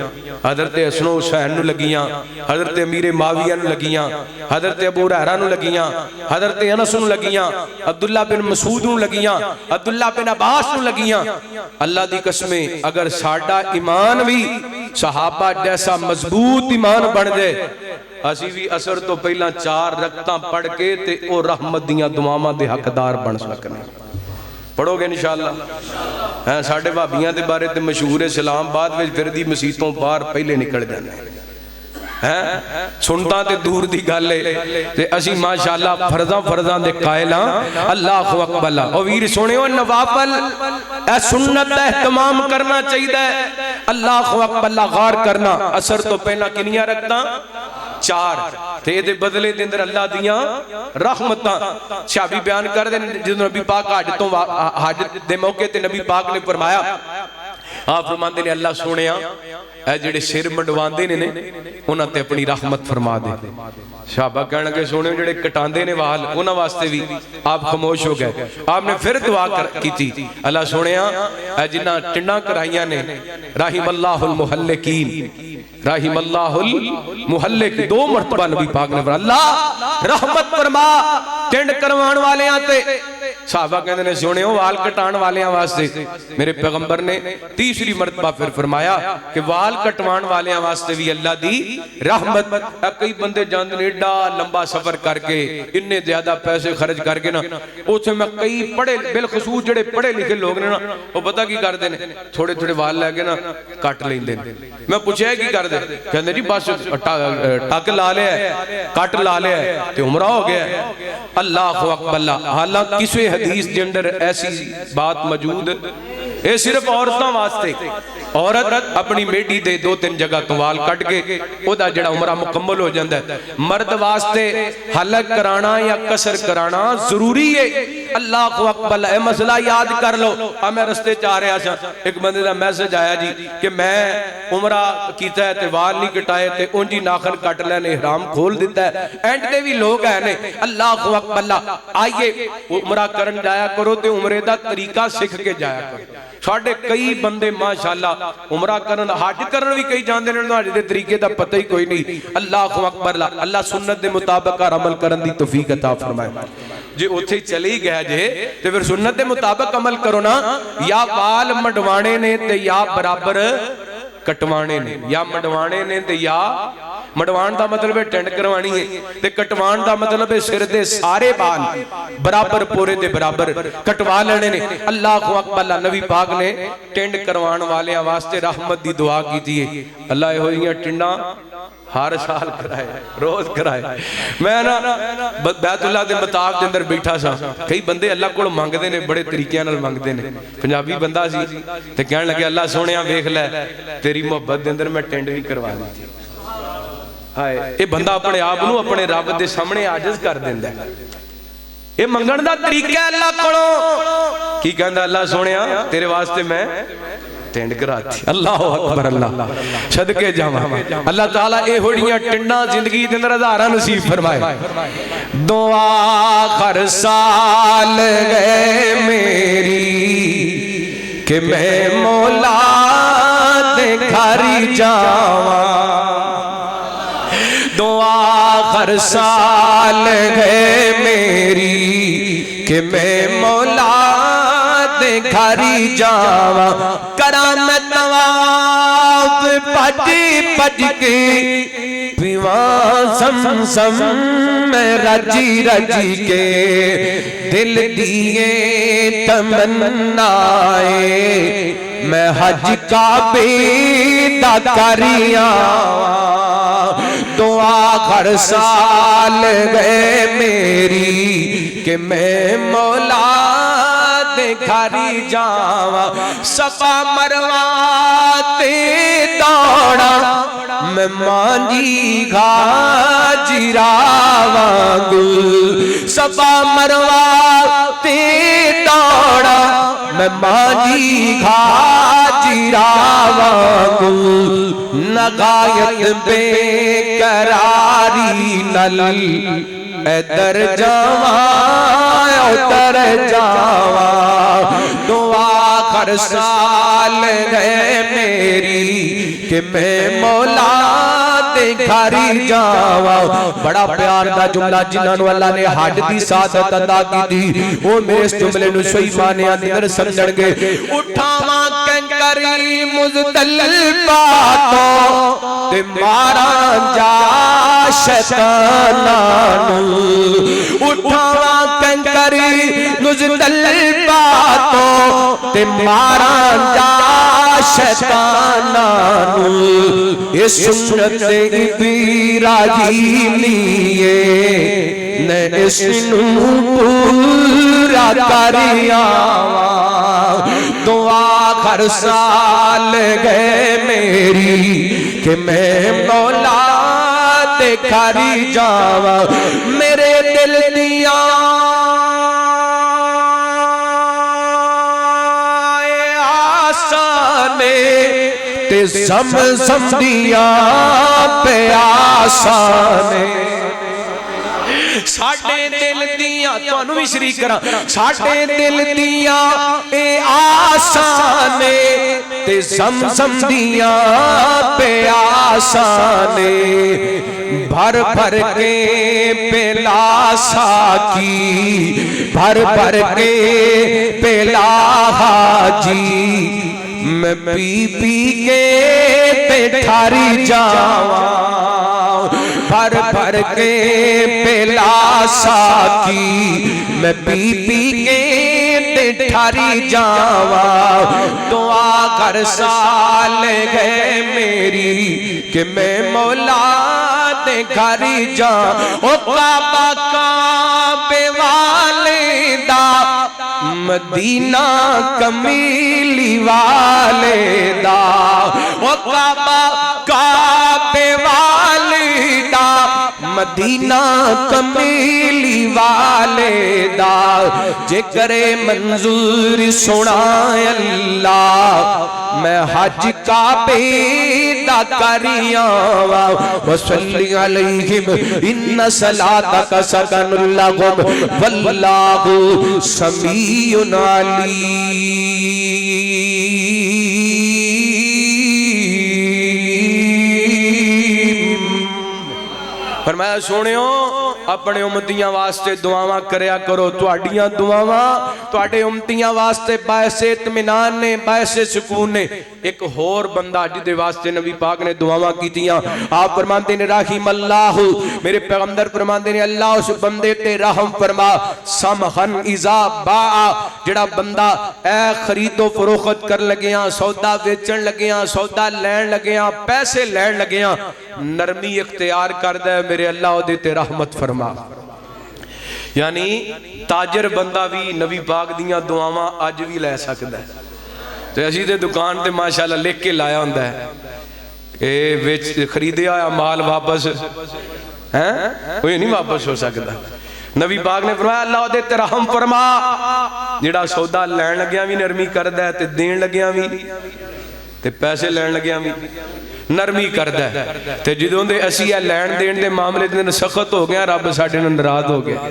S1: حضرت حسن و حسین نو لگیاں، حضرت امیر معاویہ نو لگیاں، حضرت ابو ہریرہ نو لگیاں، حضرت انس نو لگیاں، عبداللہ بن مسعود نو لگیاں، عبداللہ بن عباس نو لگیاں۔ اللہ دی قسمیں اگر ساڈا ایمان بھی صحابہ جیسا مضبوط ایمان بن جائے، اسی بھی اثر تو پہلا 4 رکعتاں پڑھ کے تے او رحمت دیاں دعاواں دے حقدار بن سکنے۔ پڑھو گے انشاءاللہ؟ ساڑھے بھابیاں دے بارے تے مشہور ہے سلام بعد میں فردی مسیتوں بار پہلے نکل جانے سنتا تے دور دی گالے تے اسی ماشاءاللہ فرضاں دے قائلاں اللہ اکبر۔ او ویر سونے ہو نوافل اے سنت اہتمام کرنا چاہیے، اللہ اکبر غار کرنا۔ اثر تو پہنا کنیاں رکھتا 4 تے دے بدلے دے اندر اللہ دیاں رحمتاں۔ صحابی بیان کر دے جدوں نبی پاک حاجت دے موقع تے نبی پاک نے فرمایا، آپ فرماندے نے اللہ سونیاں اے جڑے سر منڈواندے نے انہاں تے اپنی رحمت فرما دے۔ صحابہ کہنے لگے سونے جڑے کٹاندے نے وال انہاں واسطے بھی آپ خاموش ہو گئے۔ آپ نے پھر دعا کی تھی، اللہ سونیاں اے جنہاں ٹنڈاں کرائیاں نے رحم اللہ المحلقین، رحم اللہ المحلق 2 مرتبہ نبی پاک نے فرمایا اللہ رحمت فرما ٹنڈ کروان والے آتے۔ صحابہ کہتے ہیں سونے ہو وال کٹان والے واسطے، میرے پیغمبر نے تیسری مرتبہ پھر فرمایا کہ وال کٹوان والے واسطے بھی اللہ دی رحمت۔ کئی بندے جاندے نے ایڈا لمبا سفر کر کے اننے زیادہ پیسے خرچ کر کے نا اوتھے میں کئی پڑھے بالخصوص جڑے پڑھے لکھے لوگ نے نا وہ پتہ کی کردے نے تھوڑے تھوڑے وال لے کے نا کٹ لیندے نے۔ میں پوچھیا کی کردے؟ کہندے جی بس ٹک لا لیا ہے کٹ لا لیا ہے تے عمرہ ہو گیا ہے۔ اللہ اکبر۔ حالانکہ کسی حدیث کے اندر ایسی بات موجود ہے صرف عورتوں واسطے، عورت اپنی میڈی دے 2-3 جگہ تو وال کٹ کے او دا جڑا عمرہ مکمل ہو جاندہ ہے۔ مرد واسطے حلق کرانا یا قصر کرانا ضروری ہے۔ اللہ اکبر۔ اے مسئلہ یاد کر لو۔ میں رستے چاہ رہا تھا ایک بندے دا میسج آیا جی کہ میں عمرہ کیتا ہے تے وال نہیں کٹائے تے انجی ناخن کٹ لے نے احرام کھول دیتا ہے۔ اینڈ دے بھی لوگ ہیں نے اللہ اکبر۔ آئیے عمرہ کرن جایا کرو تے عمرے دا طریقہ سکھ کے جایا کرو۔ ساڑھے کئی بندے ماشاءاللہ عمرہ کرن حج کرن بھی کئی جاندے نے حج دے طریقے دا پتہ ہی کوئی نہیں۔ اللہ اکبر۔ اللہ سنت دے مطابق عمل کرن دی توفیق عطا فرمائے۔ جے اتھے چلی گیا جے تے پھر سنت دے مطابق عمل کرو نا، یا وال مڈوانے نے تے یا برابر کٹوانے نے، یا مڈوانے نے تے یا مڈوان دا مطلب ہے ٹینڈ کروانی ہے تے کٹوان دا مطلب ہے سر دے سارے بال برابر پورے دے برابر کٹوا لینے نے۔ اللہ اکبر۔ نبی پاک نے ٹینڈ کروان والے واسطے رحمت دی دعا کی تھی، اللہ ہوئیاں ٹنڈاں ہر سال کرائے روز کرائے۔ میں نا بیت اللہ دے مطاف دے اندر بیٹھا سا، کئی بندے اللہ کو مانگ دے نے بڑے طریقے نال مانگ دے نے۔ پنجابی بندہ سی تے کہنے لگے اللہ سونیاں ویکھ لے تیری محبت دے اندر میں ٹینڈ بھی کروا دی۔ اے بندہ اپنے آپ نو اپنے رب دے سامنے عاجز کر دیندا ہے۔ اے منگن دا طریقہ ہے اللہ کولوں۔ کی کہندا اللہ سونیاں تیرے واسطے میں ٹینڈ کراتی۔ اللہ اکبر۔ اللہ صدقے جاواں اللہ تعالیٰ اے ہوڑیاں ٹنڈاں زندگی دے اندر ہزاراں نصیب فرمائے۔ دعا ہر سال گئے میری کہ میں مولا دے گھر جاواں، دعا ہر سال ہے میری کہ میں مولا دے گھر جاواں، کراں میں طواف بھج بھج کے پیواں زمزم میں رجی رجی کے دل دیے تمنائے میں حج کعبے دا کریاں دعا ہر سال گئے میری کہ میں مولا دے گھری جاواں صفا مروہ تے دوڑا میں مانجی گھاجی راواں صفا مروہ تے دوڑا میں مانجی گھاجی راواں نغایت بے قراری نل ادھر جاواں ادھر جاواں دعا ہر سال ہے میری کہ میں مولا دے گھری جاواں بڑا پیار دا جملہ جنہاں نو اللہ نے حج دی سعادت عطا کی دی وہ میرے اس جملے نو صحیح معنی اندر سمجھن گے اٹھاواں کنکری مزدلفہ تو تے ماراں جا شیطاناں نو اٹھاواں کنکری مزدلفہ تو تے ماراں جا شیطاناں نو اس سنت ابراہیمیے نے اس نو پورا کریاں دعا ہر سال گئے میری کہ میں مولا دے گھری جاواں میرے دل دیاں تے زمزم دیاں پیاسانے ساڑھے دل دیاں تو انہوں بھی شریک کرا ساڑھے دل دیاں اے آسانے تے زمزم دیاں پیاسانے بھر بھر کے پیلاسا کی بھر بھر کے پیلا حاجی میں پی پی کے پیٹھاری جاواں بھر بھر کے پیلاسا کی میں پی پی کے پیٹھاری جاواں دعا ہر سال گئے میری کہ میں مولا دے گھری جاواں او کعبہ کعبے والے دا مدینہ کمیلی والے دا او کعبہ کعبے والے دا مدینہ کمیلی والے دا جے کرے منظور سنا اللہ میں حج کعبے دا کریاں وصلی علیہم ان صلاتک سکن لہم واللہ سمیع علیم فرمایا سونیو اپنے امتیاں واسطے دعاواں کریا کرو تواڈیاں دعاواں تواڈے امتیاں واسطے باعث اطمینان نے باعث سکون نے ایک ہور بندہ جدے واسطے نبی پاک نے دعاواں کیتیاں آپ فرماتے ہیں رحیم اللہ میرے پیغمبر فرماتے ہیں اللہ اس بندے تے رحم فرما سمحن اذا باع جڑا بندہ اے خرید و فروخت کر لگیاں سودا بیچن لگیاں سودا لین لگیاں پیسے لین لگیاں نرمی اختیار کر دے میرے اللہ دے تے رحمت فرما یعنی تاجر بندہ بھی نبی پاک دیاں دعاواں آج بھی لے سکتا ہے تو اسی دے دکان تے ماشاءاللہ لکھ کے لایا ہوندہ ہے کہ خریدے آیا مال واپس کوئی نہیں واپس ہو سکتا نبی پاک نے فرمایا اللہ دے تے رحم فرما جڑا سودا لین لگیاں بھی نرمی کردہ ہے تے دین لگیاں بھی تے پیسے لین لگیاں بھی نرمی کردہ ہے تے جدوں دے اسی ہے لین دین دے معاملے دے سخت ہو گیا رب ساڑھے ناراض ہو گیا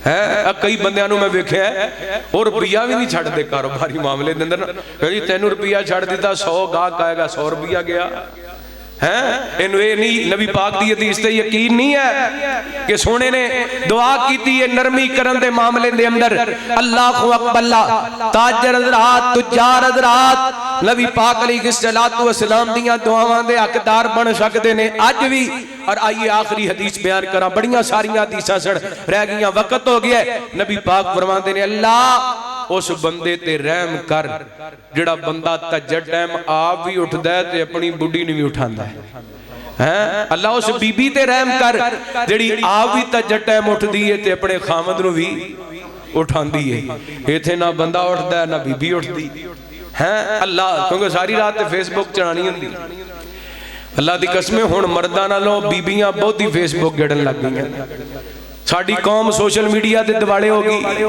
S1: ہے کئی بندیاں نو میں ویکھیا ہے اور روپیہ بھی نہیں چھڑ دے کاروباری معاملے دے اندر کہ تینوں روپیہ چھڑ دیتا 100 گاہک آئے گا 100 روپیہ گیا ہیں انو اے نہیں نبی پاک دی حدیث تے یقین نہیں ہے کہ سونے نے دعا کیتی ہے نرمی کرن دے معاملے دے اندر اللہ اکبر تاجر حضرات تجار حضرات نبی پاک علیہ الصلوۃ والسلام دیاں دعاواں دے حقدار بن سکدے نے اج بھی۔ اور آئیے آخری حدیث بیان کراں، بڑیاں ساریاں حدیثاں سڑ رہ گئیاں، وقت ہو گیا ہے۔ نبی پاک فرماندے نے اللہ اس بندے تے رحم کر جڑا بندہ تہجد ٹائم آپ بھی اٹھدا ہے تے اپنی بڈھی نوں بھی اٹھاندا ہے۔ اللہ اس بی بی تے رحم کر جڑی آپ بھی تہجد ٹائم اٹھدی ہے تے اپنے خامد نوں بھی اٹھاندی ہے۔ ایتھے نہ بندہ اٹھدا ہے نہ بی بی اٹھدی ہے۔ اللہ کیونکہ ساری رات تے فیس بک چلانی ہوندی، اللہ دی قسم ہن مرداں نالوں بیبییاں بہت ہی فیس بک گڑن لگ گئیاں۔ ساڈی قوم سوشل میڈیا دے دوالے ہو گئی،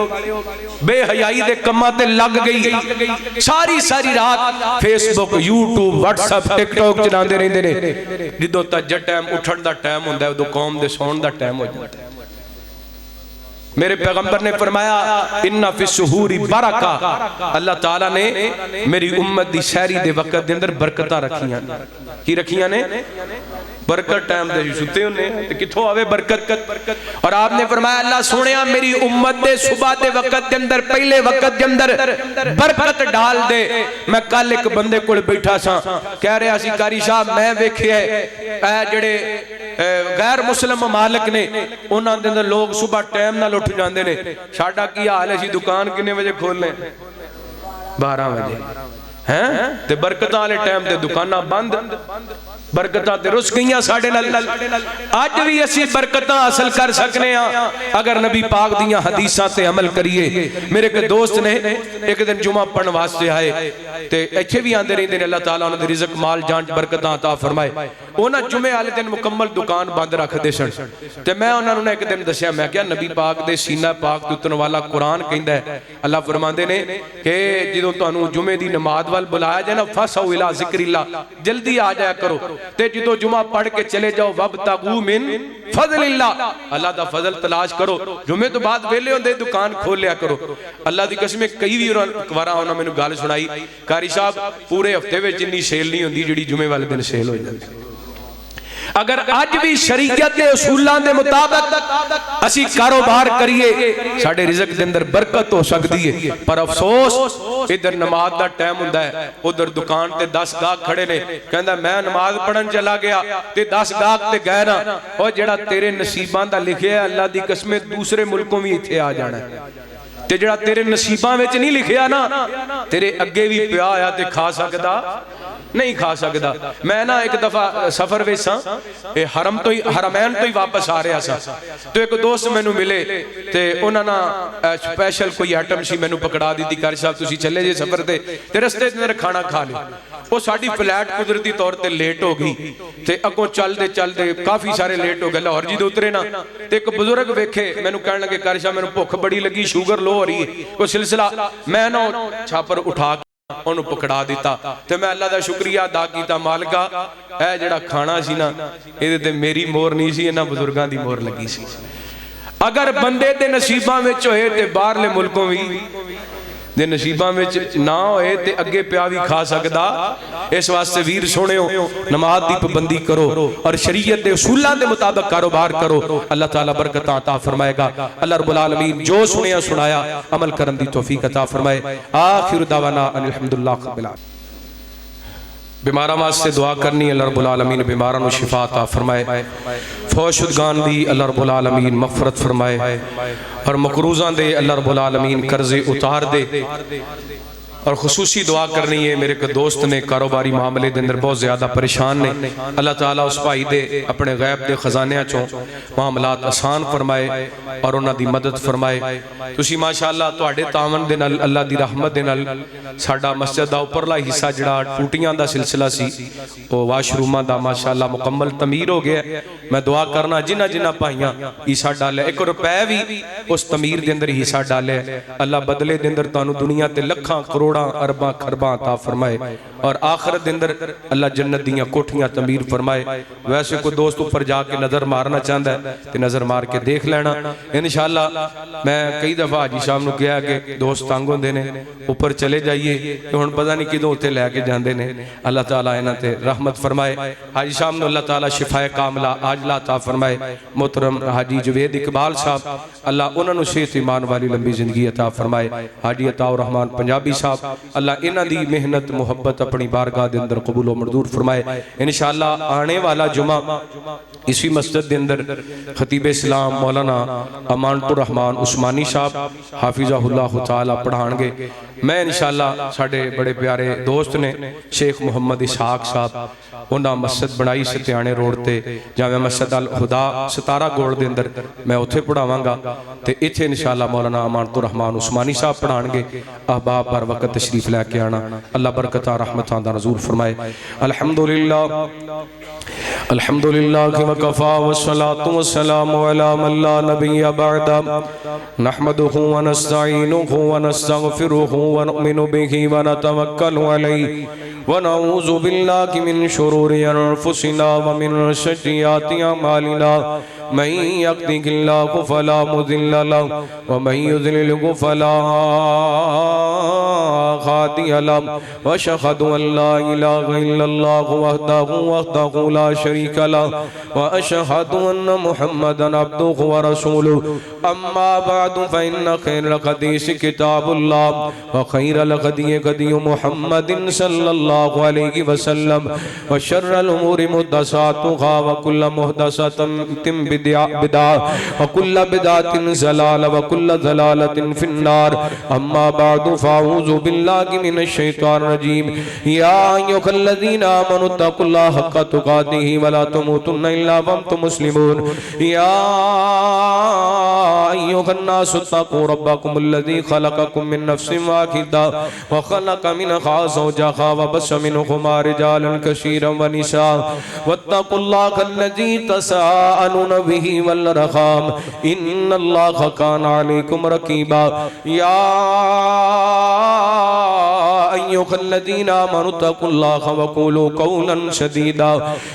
S1: بے حیائی دے کماں تے لگ گئی، ساری رات فیس بک یوٹیوب واٹس ایپ ٹک ٹاک چلاندے رہندے نے۔ جدوں تہجد ٹائم اٹھن دا ٹائم ہوندا ہے اودوں قوم دے سون دا ٹائم ہو جاندا ہے۔ میرے پیغمبر نے فرمایا ان فی السحور برکہ، اللہ تعالیٰ نے میری امت دی سحری دے وقت دے اندر برکتاں رکھیاں۔ کی رکھیاں نے؟ برکت ٹائم دے ستے ہونے تے کتھوں آوے برکت۔ اور آپ نے فرمایا اللہ سونیا میری امت دے صبح دے وقت دے اندر پہلے وقت دے اندر برکت ڈال دے۔ میں کل ایک بندے کول بیٹھا سا کہہ رہا سی قاری صاحب میں ویکھیا اے جڑے غیر مسلم ممالک نے انہاں دے اندر لوگ صبح ٹائم نال اٹھ جاندے نے، ساڈا کی حال ہے سی دکان کنے بجے کھول لیں 12 بجے ہیں تے برکتاں والے ٹائم تے دکاناں بند، برکتاں تے رس گئیاں ساڈے نال۔ اج بھی اسی برکتاں حاصل کر سکنے ہاں اگر نبی پاک دیاں حدیثاں تے عمل کریے۔ میرے ایک دوست نے ایک دن جمعہ پڑھن واسطے آئے تے ایتھے بھی آندے رہندے نے، اللہ تعالیٰ انہاں دے رزق مال جان برکتاں عطا فرمائے۔ انہاں جمعے والے دن مکمل دکان بند رکھ دے سن تے میں انہاں نوں ایک دن دسیا میں کیا نبی پاک دے سینہ پاک تے اترن والا قرآن کہندا ہے، اللہ فرماندے نے کہ جدوں تانوں جمعے دی نماز وال بلایا جائے نا فَسَوْا إِلَىٰ ذِكْرِ اللَّهِ جلدی آ جایا کرو تے جدو جمعہ پڑھ کے چلے جاؤ وَابْتَغُوا مِن فضل اللہ، اللہ دا فضل تلاش کرو۔ جمعے تو بعد ویلے ہوندے دکان کھول لیا کرو۔ اللہ دی قسم کئی بھی وارا ہونا میں نے گال سنائی قاری صاحب پورے ہفتے وچ اتنی سیل نہیں ہوندی جڑی جمعے والے دن سیل ہو جاتی۔ اگر آج بھی شریعت دے اصولاں دے مطابق اسی کاروبار کریے ساڑھے رزق دے اندر برکت ہو سکتی ہے، پر افسوس ادھر نماز دا ٹائم ہوندا ہے ادھر دکان تے 10 گاہک کھڑے نے، کہندا میں نماز پڑھن چلا گیا تے 10 گاہک تے گئے نا، او جڑا تیرے نصیباں دا لکھیا ہے اللہ دی قسم دوسرے ملکوں بھی ایتھے آ جانا ہے تے جڑا تیرے نصیباں وچ نہیں لکھیا نا تیرے اگے بھی پیا آیا تے کھا سکدا نہیں کھا سکدا۔ میں نا ایک دفعہ سفر وچ سا حرمین تو ہی واپس آ رہا سا تو ایک دوست مینوں ملے تے انہاں نا سپیشل کوئی آئٹم سی مینوں پکڑا دیتی قاری صاحب تسی چلے جے سفر تے رستے دے اندر کھانا کھا لے۔ وہ ساڈی فلیٹ قدرتی طور تے لیٹ ہو گئی تے اگوں چلدے کافی سارے لیٹ ہو گئے، لاہور جی دے اترے نا تے ایک بزرگ ویکھے مینوں کہن لگے قاری صاحب مینوں بھوک بڑی لگی شوگر لو ہو رہی ہے کوئی سلسلہ، میں نا چھاپر اٹھا انہوں پکڑا دیتا تے میں اللہ دا شکریہ ادا کیتا مالکا اے جڑا کھانا سی نا اے تے میری مور نہیں سی انہاں بزرگاں دی مور لگی سی۔ اگر بندے دے نصیباں وچ ہوئے تے باہرلے ملکوں بھی دے نصیباں وچ نہ ہوئے تے اگے پیا بھی کھا سکدا۔ اس واسطے ویر سونے ہو نماز دی پابندی کرو اور شریعت دے اصولاں دے مطابق کاروبار کرو، اللہ تعالیٰ برکتاں عطا فرمائے گا۔ اللہ رب العالمین جو سنیا سنایا عمل کرن دی توفیق عطا فرمائے۔ آخر دعوانا ان الحمدللہ رب العالمین۔ بیماراں واسطے دعا کرنی اللہ رب العالمین بیماراں نو شفا عطا فرمائے، فوت شدگان دی اللہ رب العالمین مغفرت فرمائے اور مقروضاں دے اللہ رب العالمین قرضے اتار دے۔ اور خصوصی دعا کرنی ہے میرے ایک دوست نے کاروباری معاملے دے اندر بہت زیادہ پریشان نے، اللہ تعالیٰ اس بھائی دے اپنے غیب دے خزانے چوں معاملات آسان فرمائے اور انہاں دی مدد فرمائے۔ تسی ماشاءاللہ تواڈے تعاون دے نال اللہ دی رحمت دے نال ساڈا مسجد دا اوپرلا حصہ جڑا ٹوٹیاں دا سلسلہ سی او واش روماں دا ماشاءاللہ مکمل تعمیر ہو گیا۔ میں دعا کرنا جنہ بھائیاں حصہ ڈالے 1 روپے بھی اس تعمیر دے اندر حصہ ڈالے اللہ بدلے دے اندر تانوں دنیا تے لکھاں کروڑ کروڑاں ارباں خرباں عطا فرمائے اور آخرت دے اندر اللہ جنت دیاں کوٹھیاں تعمیر فرمائے۔ ویسے کوئی دوست اوپر جا کے نظر مارنا چاہتا ہے تے نظر مار کے دیکھ لینا انشاءاللہ۔ میں کئی دفعہ حاجی صاحب نو کہا کہ دوست تنگ ہوندے نے اوپر چلے جائیے کہ ہن پتہ نہیں کدوں اتنے لے کے جاندے نے۔ اللہ تعالیٰ انہاں تے رحمت فرمائے۔ حاجی صاحب نو اللہ تعالیٰ شفائے کاملہ عاجلہ عطا فرمائے۔ محترم حاجی جوید اقبال صاحب اللہ انہاں نو صحت ایمان والی لمبی زندگی عطا فرمائے۔ حاجی عطا الرحمن پنجابی صاحب اللہ انہاں دی محنت محبت اپنی بارگاہ دے اندر قبول و منظور فرمائے۔ انشاءاللہ آنے والا جمعہ اسی مسجد دے اندر خطیب اسلام مولانا امانت الرحمن عثمانی صاحب حافظہ اللہ تعالی پڑھان گے۔ میں انشاءاللہ ساڑھے بڑے پیارے دوست نے شیخ محمد اسحاق صاحب انہاں مسجد بنائی ستیانے روڈ تے جامعہ مسجد الہدا ستارہ گوڑ دے اندر میں اتھے پڑھاواں گا تے اتھے انشاءاللہ مولانا امانت الرحمن عثمانی صاحب پڑھان گے۔ احباب بر وقت تشریف لے کے آنا اللہ برکتہ رحمتاں دا نزول فرمائے۔ الحمدللہ الحمدللہ وکفا والصلاة والسلام علی من لا نبی بعد نحمدہ ونستعینہ ونستغفرہ ونؤمن بہ ونتوکل علیہ ونعوذ باللہ من شرور انفسنا ومن سیئات اعمالنا من یهده اللہ فلا مضل له ومن یضلل فلا هادی له واشهد ان لا اله الا الله وحده لا شريك له واشهد ان محمدا عبده ورسوله اما بعد فان خير الحديث كتاب الله وخير الهدي هدي محمد صلى الله عليه وسلم وشر الامور محدثاتها وكل محدثة بدعة وكل بدعة ضلالة وكل ضلالة في النار اما بعد فاعوذ بالله من الشيطان الرجيم يا ايها الذين آمنوا اتقوا الله حق تقاته ولا تموتن الا وانتم مسلمون يا ايها الناس اتقوا ربكم الذي خلقكم من نفس واحدة وخلق منها زوجها وبث منهما رجالا كثيرا ونساء واتقوا الله الذي تساءلون به والارحام ان الله كان عليكم رقيبا يا ايها الذين آمنوا اتقوا الله وقولوا قولا سديدا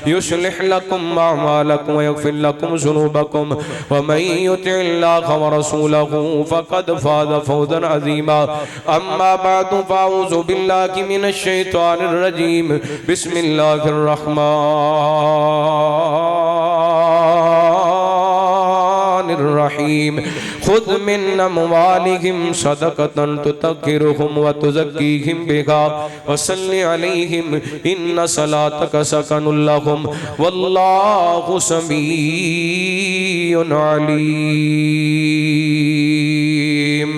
S1: يصلح لكم اعمالكم ويغفر لكم ذنوبكم ومن يطع الله ورسوله فقد فاز فوزا عظيما اما بعد فاعوذ بالله من الشيطان الرجيم بسم الله الرحيم خذ من اموالهم صدقة تطهرهم وتزكيهم بها وصل عليهم ان صلاتك سكن لهم والله سميع عليم۔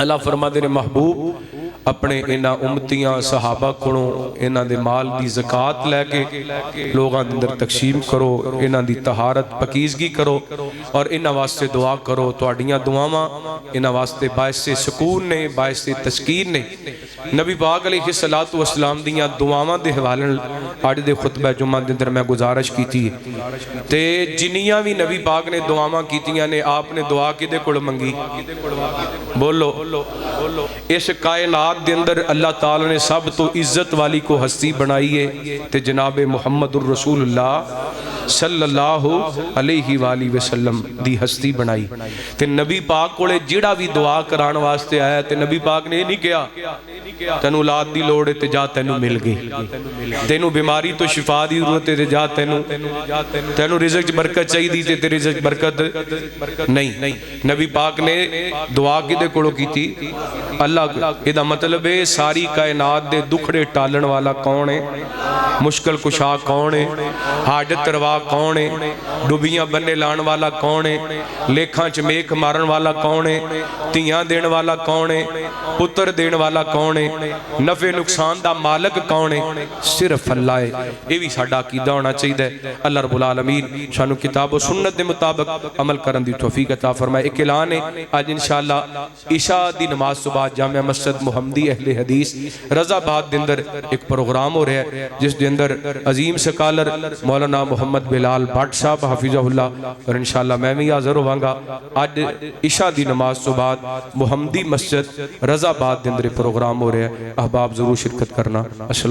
S1: اللہ فرما دے محبوب اپنے انہاں امتیاں صحابہ کھڑوں انہاں دے مال دی زکاة لے کے لوگاں اندر تقسیم کرو، انہاں دی طہارت پکیزگی کرو اور انہاں واسطے دعا کرو۔ تواڈیاں دعاواں انہاں واسطے باعث سکون نے، باعث تسکین نے۔ نبی پاک علیہ السلام دیاں دعاواں دے حوالے آج دے خطبہ جمعہ دے اندر میں گزارش کی تھی تے جنیاں بھی نبی پاک نے دعاواں کیتیاں نے آپ نے دعا کدے کول منگی؟ بولو اس کائنات دے اندر اللہ تعالیٰ نے سب تو عزت والی کو ہستی بنائی ہے تے جناب محمد الرسول اللہ صلی اللہ علیہ وآلہ وسلم دی ہستی بنائی تے نبی پاک کولے جڑا بھی دعا کران واسطے آیا تے نبی پاک نے نہیں کیا تینو اولاد دی لوڑ ہے تے جا تینو مل گئی، تینو بیماری تو شفا دی ضرورت ہے تے جا تینو رزق برکت چاہی دی تے رزق برکت نہیں۔ نبی پاک نے دعا کدے کولو کی تھی؟ اللہ ادا مطلب ہے ساری کائنات دے دکھڑے ٹالن والا کون ہے؟ مشکل کشا کون ہے؟ حاجت روا کون ہے؟ ڈوبیاں بننے لان والا کون ہے؟ لیکھاں چمیک مارن والا کون ہے؟ تیاں دین والا کون ہے؟ پتر دین والا کون ہے؟ نفع نقصان دا مالک کون ہے؟ صرف اللہ ہے۔ یہ بھی ساڈا عقیدہ ہونا چاہیے۔ اللہ رب العالمین شانو کتاب و سنت دے مطابق عمل کرن دی توفیق عطا فرمائے۔ ایک اعلان ہے آج انشاءاللہ عشاء دی نماز صبح جامعہ مسجد محمدی اہل حدیث رضا باد دے اندر ایک پروگرام ہو رہا ہے جس دے اندر عظیم سکالر مولانا محمد بلال بھٹ صاحب حافظہ اللہ اور انشاءاللہ میں بھی حاضر ہوں گا۔ آج عشاء دی نماز صبح محمدی مسجد رضا باد دے اندر پروگرام ہو رہا ہے۔ رہا ہے، احباب ضرور شرکت کرنا۔